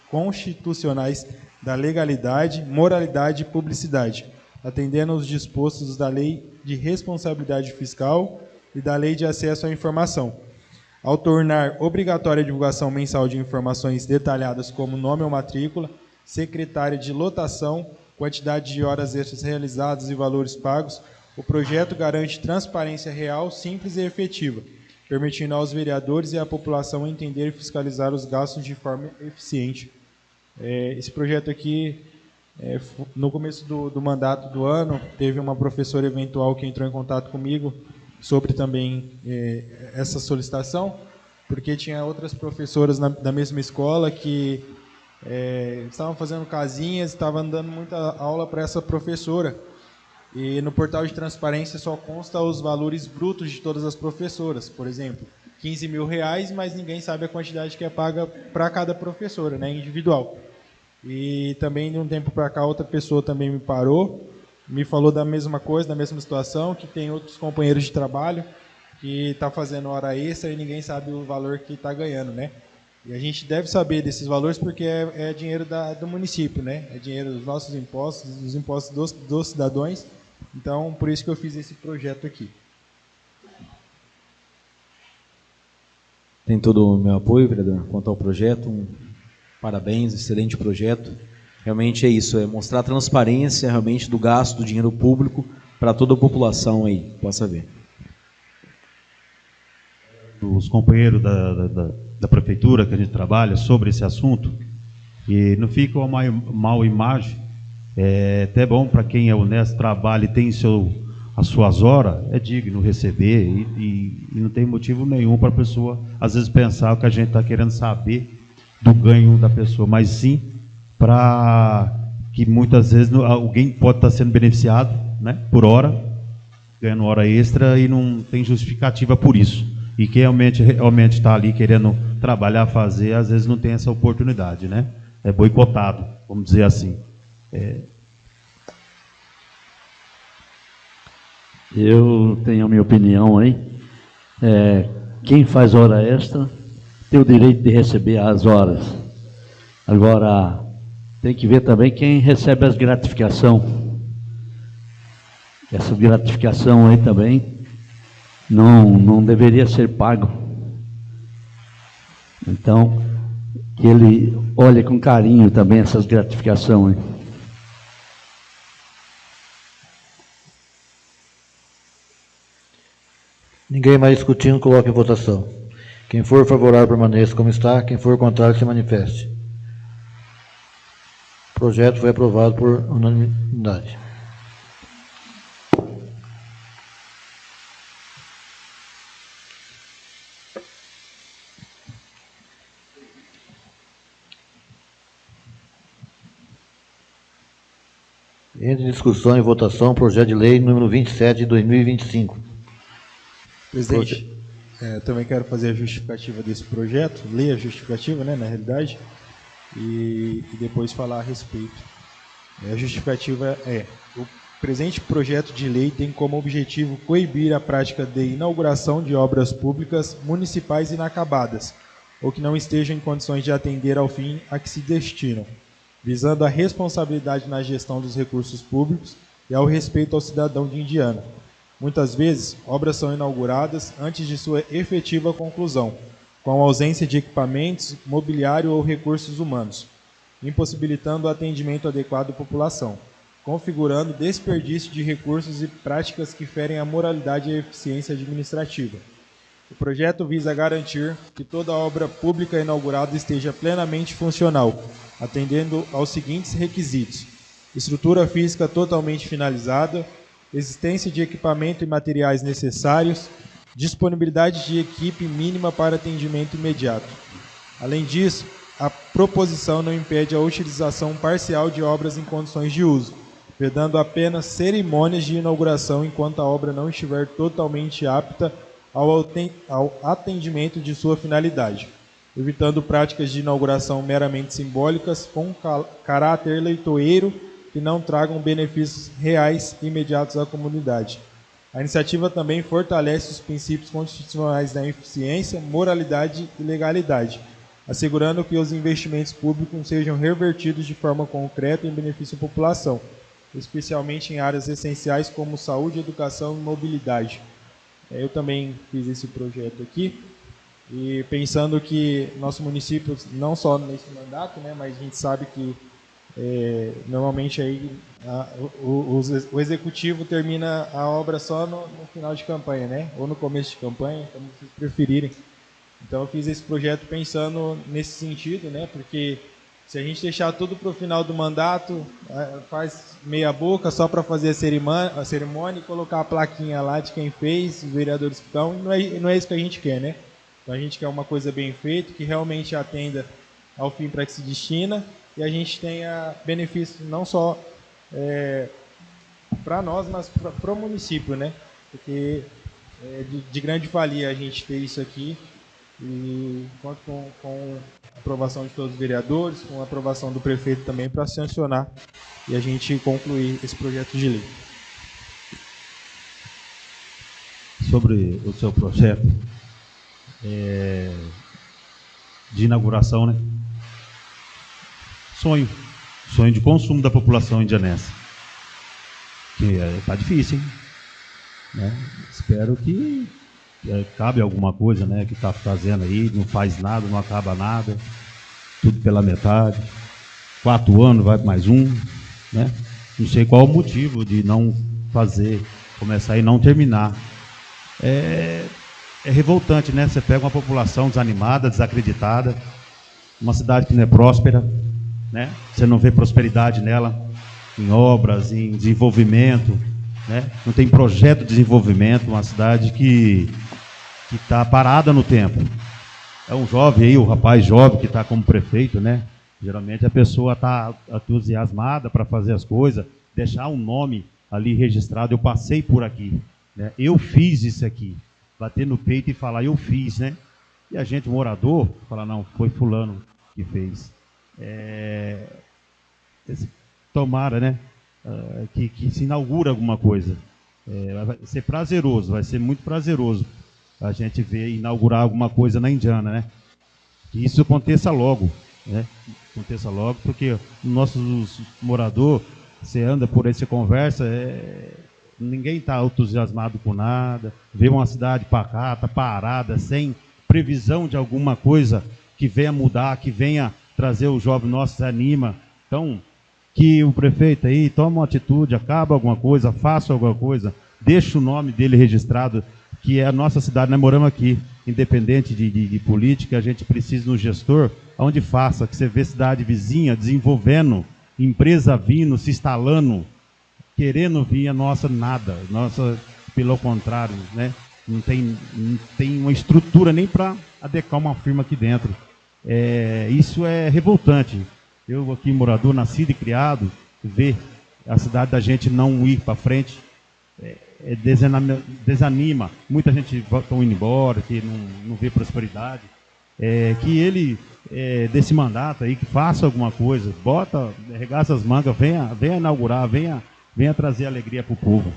constitucionais da legalidade, moralidade e publicidade, atendendo aos dispostos da Lei de Responsabilidade Fiscal e da Lei de Acesso à Informação. Ao tornar obrigatória a divulgação mensal de informações detalhadas como nome ou matrícula, secretária de lotação, quantidade de horas extras realizadas e valores pagos, o projeto garante transparência real, simples e efetiva, permitindo aos vereadores e à população entender e fiscalizar os gastos de forma eficiente. Esse projeto aqui, no começo do mandato do ano, teve uma professora eventual que entrou em contato comigo sobre também essa solicitação, porque tinha outras professoras da mesma escola que estavam fazendo casinhas, estavam dando muita aula para essa professora. E no portal de transparência só consta os valores brutos de todas as professoras. Por exemplo, R$15.000, mas ninguém sabe a quantidade que é paga para cada professora, né, individual. E também, de um tempo para cá, outra pessoa também me parou, me falou da mesma coisa, da mesma situação, que tem outros companheiros de trabalho que está fazendo hora extra e ninguém sabe o valor que está ganhando, né? E a gente deve saber desses valores porque é dinheiro do município, né? É dinheiro dos nossos impostos, dos impostos dos cidadãos. Então, por isso que eu fiz esse projeto aqui. Tem todo o meu apoio, vereador, quanto ao projeto. Parabéns, excelente projeto. Realmente é isso, é mostrar a transparência realmente do gasto do dinheiro público para toda a população aí, possa ver. Os companheiros da prefeitura que a gente trabalha sobre esse assunto, e não fica uma mal imagem, é até bom para quem é honesto, trabalha e tem as suas horas, é digno receber e não tem motivo nenhum para a pessoa, às vezes, pensar que a gente está querendo saber do ganho da pessoa, mas sim para que muitas vezes alguém pode estar sendo beneficiado, né, por hora, ganhando hora extra e não tem justificativa por isso. E quem realmente está ali querendo trabalhar, fazer, às vezes não tem essa oportunidade, né? É boicotado, vamos dizer assim. Eu tenho a minha opinião aí. Quem faz hora extra tem o direito de receber as horas. Agora, tem que ver também quem recebe as gratificações. Essa gratificação aí também não deveria ser pago. Então, que ele olhe com carinho também essas gratificações. Ninguém mais discutindo, coloque em votação. Quem for favorável, permaneça como está. Quem for contrário, se manifeste. O projeto foi aprovado por unanimidade. Entre discussão e votação, projeto de lei número 27 de 2025. Presidente, também quero fazer a justificativa desse projeto, ler a justificativa, né, na realidade, e depois falar a respeito. A justificativa é: o presente projeto de lei tem como objetivo coibir a prática de inauguração de obras públicas municipais inacabadas, ou que não estejam em condições de atender ao fim a que se destinam, visando a responsabilidade na gestão dos recursos públicos e ao respeito ao cidadão de Indiana. Muitas vezes, obras são inauguradas antes de sua efetiva conclusão, com a ausência de equipamentos, mobiliário ou recursos humanos, impossibilitando o atendimento adequado à população, configurando desperdício de recursos e práticas que ferem a moralidade e a eficiência administrativa. O projeto visa garantir que toda obra pública inaugurada esteja plenamente funcional, atendendo aos seguintes requisitos: estrutura física totalmente finalizada, existência de equipamento e materiais necessários, disponibilidade de equipe mínima para atendimento imediato. Além disso, a proposição não impede a utilização parcial de obras em condições de uso, vedando apenas cerimônias de inauguração enquanto a obra não estiver totalmente apta ao atendimento de sua finalidade, evitando práticas de inauguração meramente simbólicas com caráter leitoeiro que não tragam benefícios reais e imediatos à comunidade. A iniciativa também fortalece os princípios constitucionais da eficiência, moralidade e legalidade, assegurando que os investimentos públicos sejam revertidos de forma concreta em benefício à população, especialmente em áreas essenciais como saúde, educação e mobilidade. Eu também fiz esse projeto aqui, e pensando que nosso município, não só nesse mandato, né, mas a gente sabe que normalmente aí o executivo termina a obra só no final de campanha, né? Ou no começo de campanha, como vocês preferirem. Então eu fiz esse projeto pensando nesse sentido, né? Porque se a gente deixar tudo para o final do mandato, faz meia boca só para fazer a cerimônia e colocar a plaquinha lá de quem fez, os vereadores que estão, não é isso que a gente quer, né? Então a gente quer uma coisa bem feita, que realmente atenda ao fim para que se destina, e a gente tenha benefícios não só para nós, mas para o município, né? Porque de grande valia a gente ter isso aqui, e conto com a aprovação de todos os vereadores, com a aprovação do prefeito também para sancionar e a gente concluir esse projeto de lei. Sobre o seu projeto de inauguração, né? Sonho de consumo da população indianense. Que tá difícil, hein? Né? Espero que cabe alguma coisa, né? Que está fazendo aí, não faz nada, não acaba nada, tudo pela metade. 4 anos, vai mais um, né? Não sei qual o motivo de não fazer, começar e não terminar. É revoltante, né? Você pega uma população desanimada, desacreditada, uma cidade que não é próspera, né? Você não vê prosperidade nela, em obras, em desenvolvimento, né? Não tem projeto de desenvolvimento, uma cidade que está parada no tempo. É um jovem aí, o rapaz jovem que está como prefeito, né? Geralmente a pessoa está entusiasmada para fazer as coisas, deixar um nome ali registrado, eu passei por aqui, né? Eu fiz isso aqui, bater no peito e falar, eu fiz, né? E a gente, morador, fala, não, foi fulano que fez. Tomara, né? Que se inaugure alguma coisa. Vai ser prazeroso, vai ser muito prazeroso a gente ver inaugurar alguma coisa na Indiana, né? Que isso aconteça logo, né? Aconteça logo, porque nossos moradores, você anda por aí, você conversa, ninguém está entusiasmado com nada, vê uma cidade pacata, parada, sem previsão de alguma coisa que venha mudar, que venha trazer o jovem nosso, se anima. Então, que o prefeito aí tome uma atitude, acaba alguma coisa, faça alguma coisa, deixa o nome dele registrado, que é a nossa cidade, nós moramos aqui, independente de política, a gente precisa de um gestor, onde faça, que você vê cidade vizinha desenvolvendo, empresa vindo, se instalando, querendo vir, a nossa nada, nossa, pelo contrário, né? Não tem uma estrutura nem para adequar uma firma aqui dentro. Isso é revoltante. Eu aqui, morador, nascido e criado, ver a cidade da gente não ir para frente, desanima. Muita gente está indo embora, que não vê prosperidade. Que ele desse mandato aí, que faça alguma coisa, bota, arregaça as mangas, venha inaugurar, venha trazer alegria para o povo.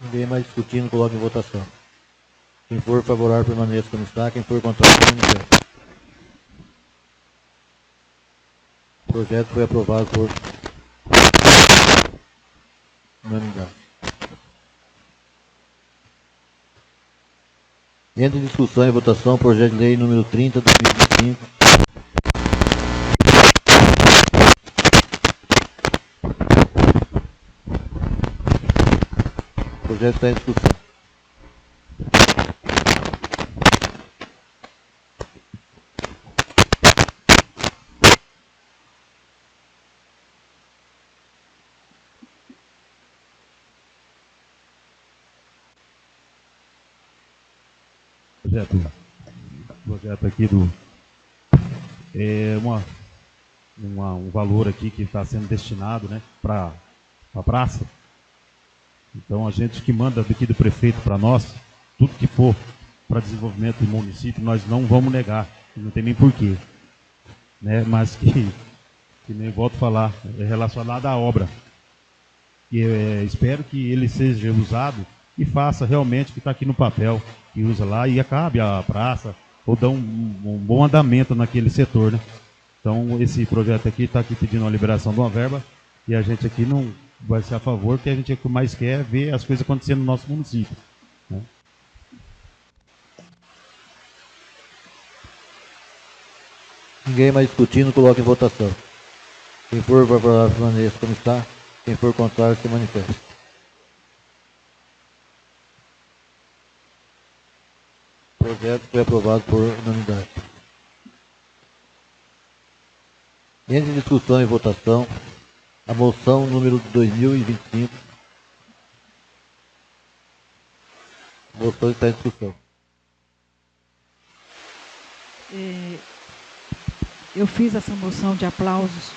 Ninguém mais discutindo, coloque em votação. Quem for favorável, permaneça como está. Quem for contrário, se manifeste. O projeto foi aprovado por unanimidade. Entre em discussão e votação, projeto de lei número 30, 2025. O projeto está em discussão. Projeto aqui um valor aqui que está sendo destinado, né, para a praça. Então a gente que manda daqui do prefeito para nós, tudo que for para desenvolvimento do município, nós não vamos negar, não tem nem porquê, né? Mas que nem volto a falar, é relacionado à obra. E espero que ele seja usado e faça realmente o que está aqui no papel, que usa lá e acabe a praça, ou dá um bom andamento naquele setor, né? Então, esse projeto aqui está aqui pedindo a liberação de uma verba, e a gente aqui não vai ser a favor, porque a gente o que mais quer é ver as coisas acontecendo no nosso município, né? Ninguém mais discutindo, coloque em votação. Quem for favorável, permaneça como está. Quem for contrário, se manifeste. O projeto foi aprovado por unanimidade. Entre em discussão e votação, a moção número 2025. A moção está em discussão. Eu fiz essa moção de aplausos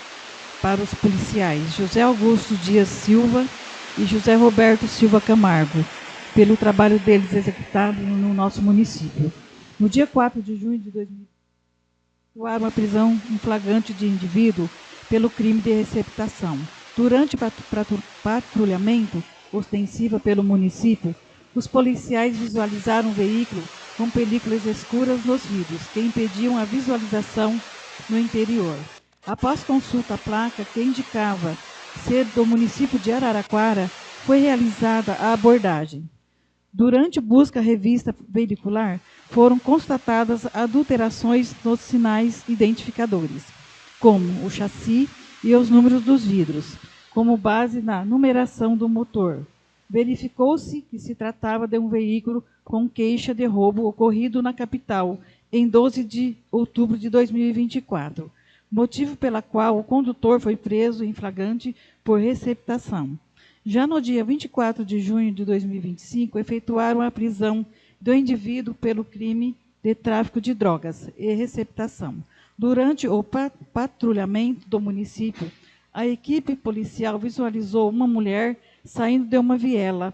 para os policiais José Augusto Dias Silva e José Roberto Silva Camargo, pelo trabalho deles executado no nosso município. No dia 4 de junho de 2020, efetuaram a prisão em flagrante de indivíduo pelo crime de receptação. Durante o patrulhamento ostensivo pelo município, os policiais visualizaram um veículo com películas escuras nos vidros, que impediam a visualização no interior. Após consulta à placa que indicava ser do município de Araraquara, foi realizada a abordagem. Durante busca à revista veicular, foram constatadas adulterações nos sinais identificadores, como o chassi e os números dos vidros, como base na numeração do motor. Verificou-se que se tratava de um veículo com queixa de roubo ocorrido na capital em 12 de outubro de 2024, motivo pela qual o condutor foi preso em flagrante por receptação. Já no dia 24 de junho de 2025, efetuaram a prisão do indivíduo pelo crime de tráfico de drogas e receptação. Durante o patrulhamento do município, a equipe policial visualizou uma mulher saindo de uma viela,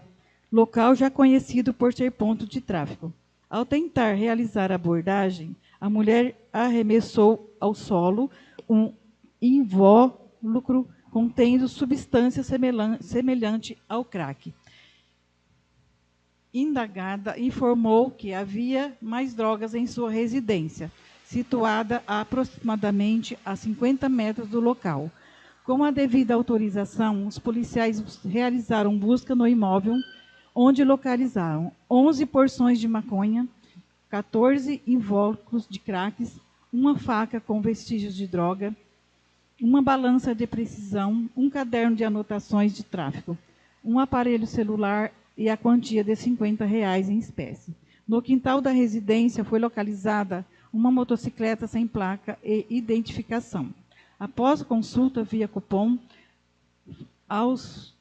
local já conhecido por ser ponto de tráfico. Ao tentar realizar a abordagem, a mulher arremessou ao solo um invólucro contendo substância semelhante ao crack. Indagada informou que havia mais drogas em sua residência, situada a aproximadamente a 50 metros do local. Com a devida autorização, os policiais realizaram busca no imóvel, onde localizaram 11 porções de maconha, 14 invólucros de crack, uma faca com vestígios de droga, uma balança de precisão, um caderno de anotações de tráfico, um aparelho celular e a quantia de R$50 em espécie. No quintal da residência foi localizada uma motocicleta sem placa e identificação. Após a consulta via cupom aos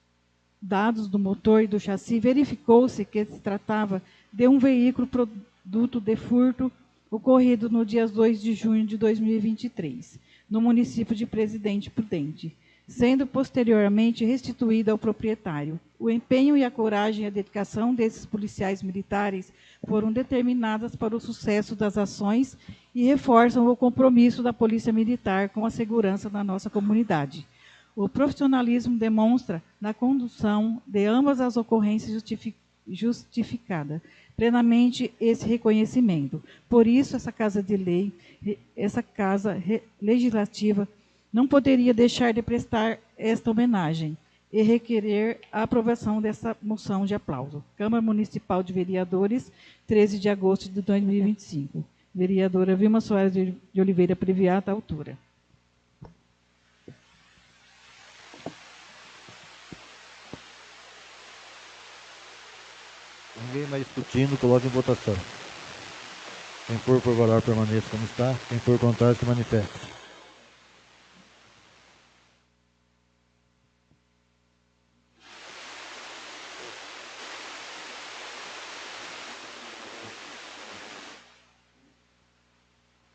dados do motor e do chassi, verificou-se que se tratava de um veículo produto de furto ocorrido no dia 2 de junho de 2023, no município de Presidente Prudente. sendo posteriormente restituída ao proprietário. O empenho e a coragem e a dedicação desses policiais militares foram determinadas para o sucesso das ações e reforçam o compromisso da Polícia Militar com a segurança da nossa comunidade. O profissionalismo demonstra na condução de ambas as ocorrências justificada plenamente esse reconhecimento. Por isso, essa Casa de Lei, essa Casa Legislativa, não poderia deixar de prestar esta homenagem e requerer a aprovação dessa moção de aplauso. Câmara Municipal de Vereadores, 13 de agosto de 2025. Vereadora Vilma Soares de Oliveira Previata, autora. Ninguém mais discutindo, coloque em votação. Quem for favorável, permaneça como está. Quem for contrário, se manifeste.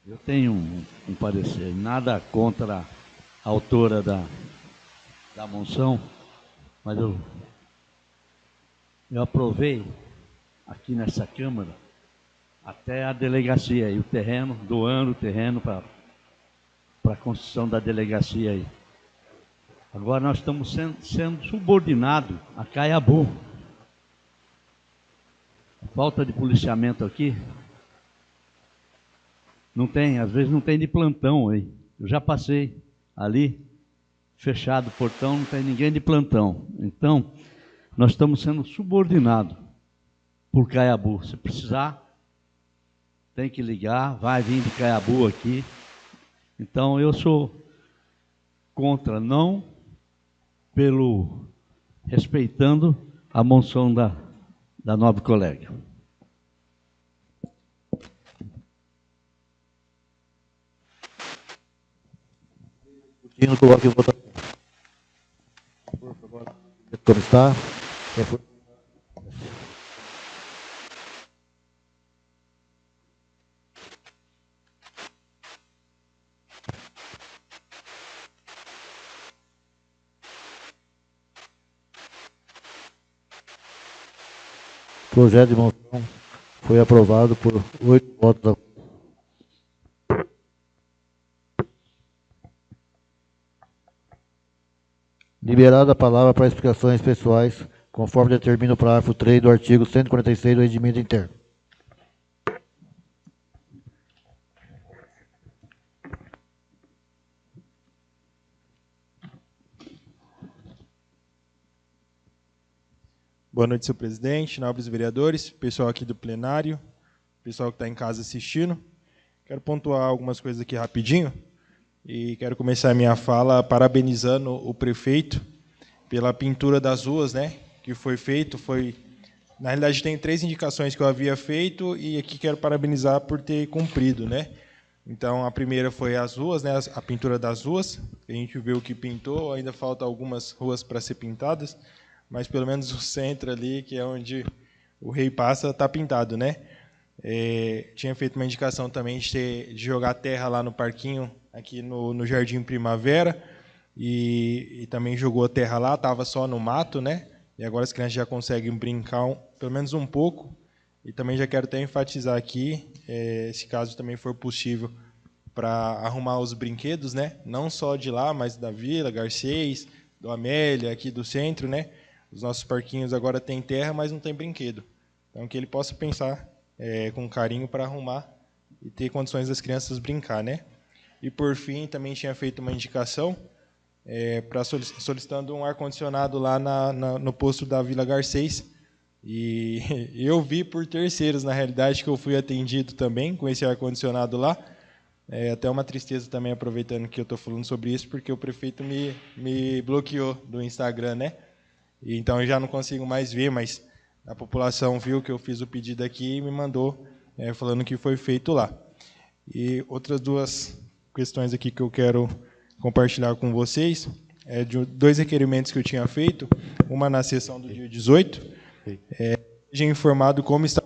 Eu tenho um parecer, nada contra a autora da moção, mas eu aprovei aqui nessa Câmara até a delegacia e o terreno, doando o terreno para a construção da delegacia aí. Agora nós estamos sendo subordinados a Caiabu. Falta de policiamento aqui. Não tem, às vezes não tem de plantão aí. Eu já passei ali, fechado o portão, não tem ninguém de plantão. Então, nós estamos sendo subordinados por Caiabu. Se precisar, tem que ligar, vai vir de Caiabu aqui. Então, eu sou contra, não pelo respeitando a moção da nobre colega. Coloque em votação. Como está? Quem for... O projeto de moção foi aprovado por 8 votos a favor. Liberada a palavra para explicações pessoais, conforme determina o parágrafo 3 do artigo 146 do Regimento Interno. Boa noite, senhor presidente, nobres vereadores, pessoal aqui do plenário, pessoal que está em casa assistindo. Quero pontuar algumas coisas aqui rapidinho. E quero começar a minha fala parabenizando o prefeito pela pintura das ruas, né, que foi feito. Na realidade, tem 3 indicações que eu havia feito e aqui quero parabenizar por ter cumprido, né. Então, a primeira foi as ruas, né, a pintura das ruas. A gente viu que pintou, ainda falta algumas ruas para ser pintadas, mas pelo menos o centro ali, que é onde o rei passa, está pintado, né. Tinha feito uma indicação também de jogar terra lá no parquinho, aqui no Jardim Primavera, e também jogou a terra lá, estava só no mato, né? E agora as crianças já conseguem brincar pelo menos um pouco. E também já quero até enfatizar aqui, se caso também for possível, para arrumar os brinquedos, né? Não só de lá, mas da Vila, Garcês, do Amélia, aqui do centro, né? Os nossos parquinhos agora têm terra, mas não tem brinquedo. Então, que ele possa pensar com carinho para arrumar e ter condições das crianças brincar, né? E, por fim, também tinha feito uma indicação solicitando um ar-condicionado lá no posto da Vila Garcês. E eu vi por terceiros, na realidade, que eu fui atendido também com esse ar-condicionado lá. Até uma tristeza também, aproveitando que eu estou falando sobre isso, porque o prefeito me bloqueou do Instagram, né? E, então, eu já não consigo mais ver, mas a população viu que eu fiz o pedido aqui e me mandou falando que foi feito lá. E outras 2 questões aqui que eu quero compartilhar com vocês, de 2 requerimentos que eu tinha feito, uma na sessão do dia 18, seja informado como está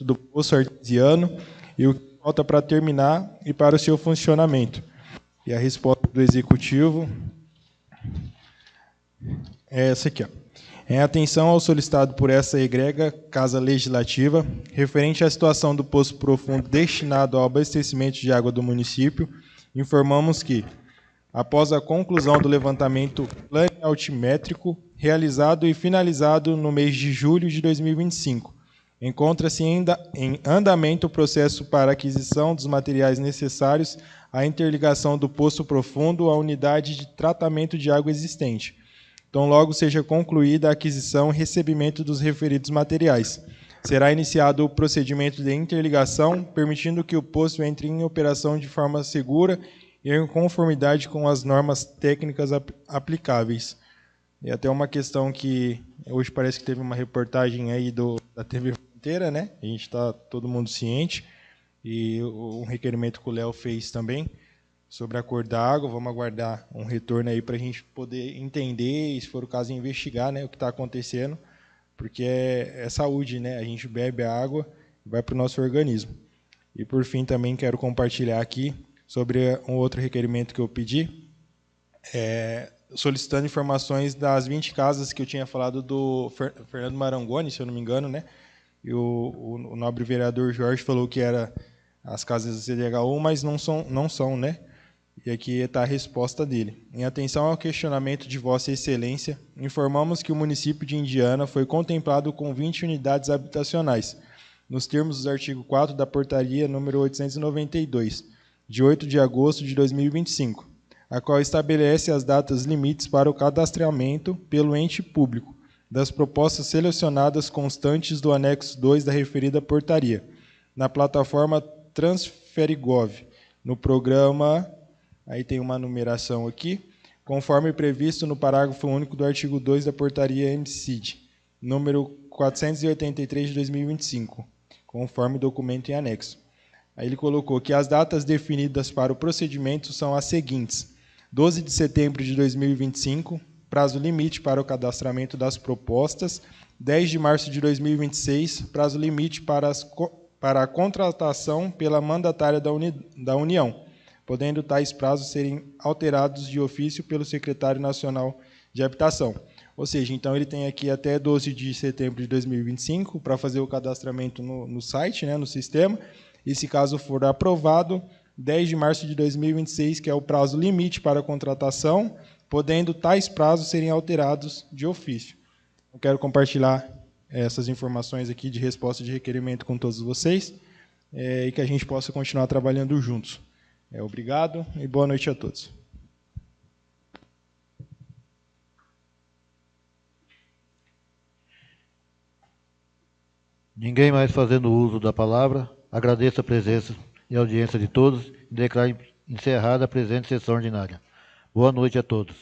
o do poço artesiano e o que falta para terminar e para o seu funcionamento. E a resposta do Executivo é essa aqui, ó. Em atenção ao solicitado por essa egrega Casa Legislativa, referente à situação do poço profundo destinado ao abastecimento de água do município, informamos que, após a conclusão do levantamento planialtimétrico realizado e finalizado no mês de julho de 2025, encontra-se ainda em andamento o processo para aquisição dos materiais necessários à interligação do poço profundo à unidade de tratamento de água existente. Então, logo seja concluída a aquisição e recebimento dos referidos materiais. Será iniciado o procedimento de interligação, permitindo que o poço entre em operação de forma segura e em conformidade com as normas técnicas aplicáveis. E até uma questão que hoje parece que teve uma reportagem aí da TV inteira, né? A gente está todo mundo ciente, e um requerimento que o Léo fez também, sobre a cor da água. Vamos aguardar um retorno aí para a gente poder entender e, se for o caso, investigar, né, o que está acontecendo, porque é saúde, né? A gente bebe a água e vai para o nosso organismo. E, por fim, também quero compartilhar aqui sobre um outro requerimento que eu pedi, solicitando informações das 20 casas que eu tinha falado do Fernando Marangoni, se eu não me engano, né? E o nobre vereador Jorge falou que era as casas da CDHU, mas não são, né? E aqui está a resposta dele. Em atenção ao questionamento de Vossa Excelência, informamos que o município de Indiana foi contemplado com 20 unidades habitacionais, nos termos do artigo 4 da portaria número 892, de 8 de agosto de 2025, a qual estabelece as datas limites para o cadastramento pelo ente público das propostas selecionadas constantes do anexo 2 da referida portaria, na plataforma Transferigov, no programa... Aí tem uma numeração aqui, conforme previsto no parágrafo único do artigo 2 da portaria MCID, número 483 de 2025, conforme documento em anexo. Aí ele colocou que as datas definidas para o procedimento são as seguintes: 12 de setembro de 2025, prazo limite para o cadastramento das propostas; 10 de março de 2026, prazo limite para a contratação pela mandatária da União, podendo tais prazos serem alterados de ofício pelo Secretário Nacional de Habitação. Ou seja, então ele tem aqui até 12 de setembro de 2025 para fazer o cadastramento no site, né, no sistema, e se caso for aprovado, 10 de março de 2026, que é o prazo limite para a contratação, podendo tais prazos serem alterados de ofício. Eu quero compartilhar essas informações aqui de resposta de requerimento com todos vocês, e que a gente possa continuar trabalhando juntos. Obrigado e boa noite a todos. Ninguém mais fazendo uso da palavra. Agradeço a presença e a audiência de todos e declaro encerrada a presente sessão ordinária. Boa noite a todos.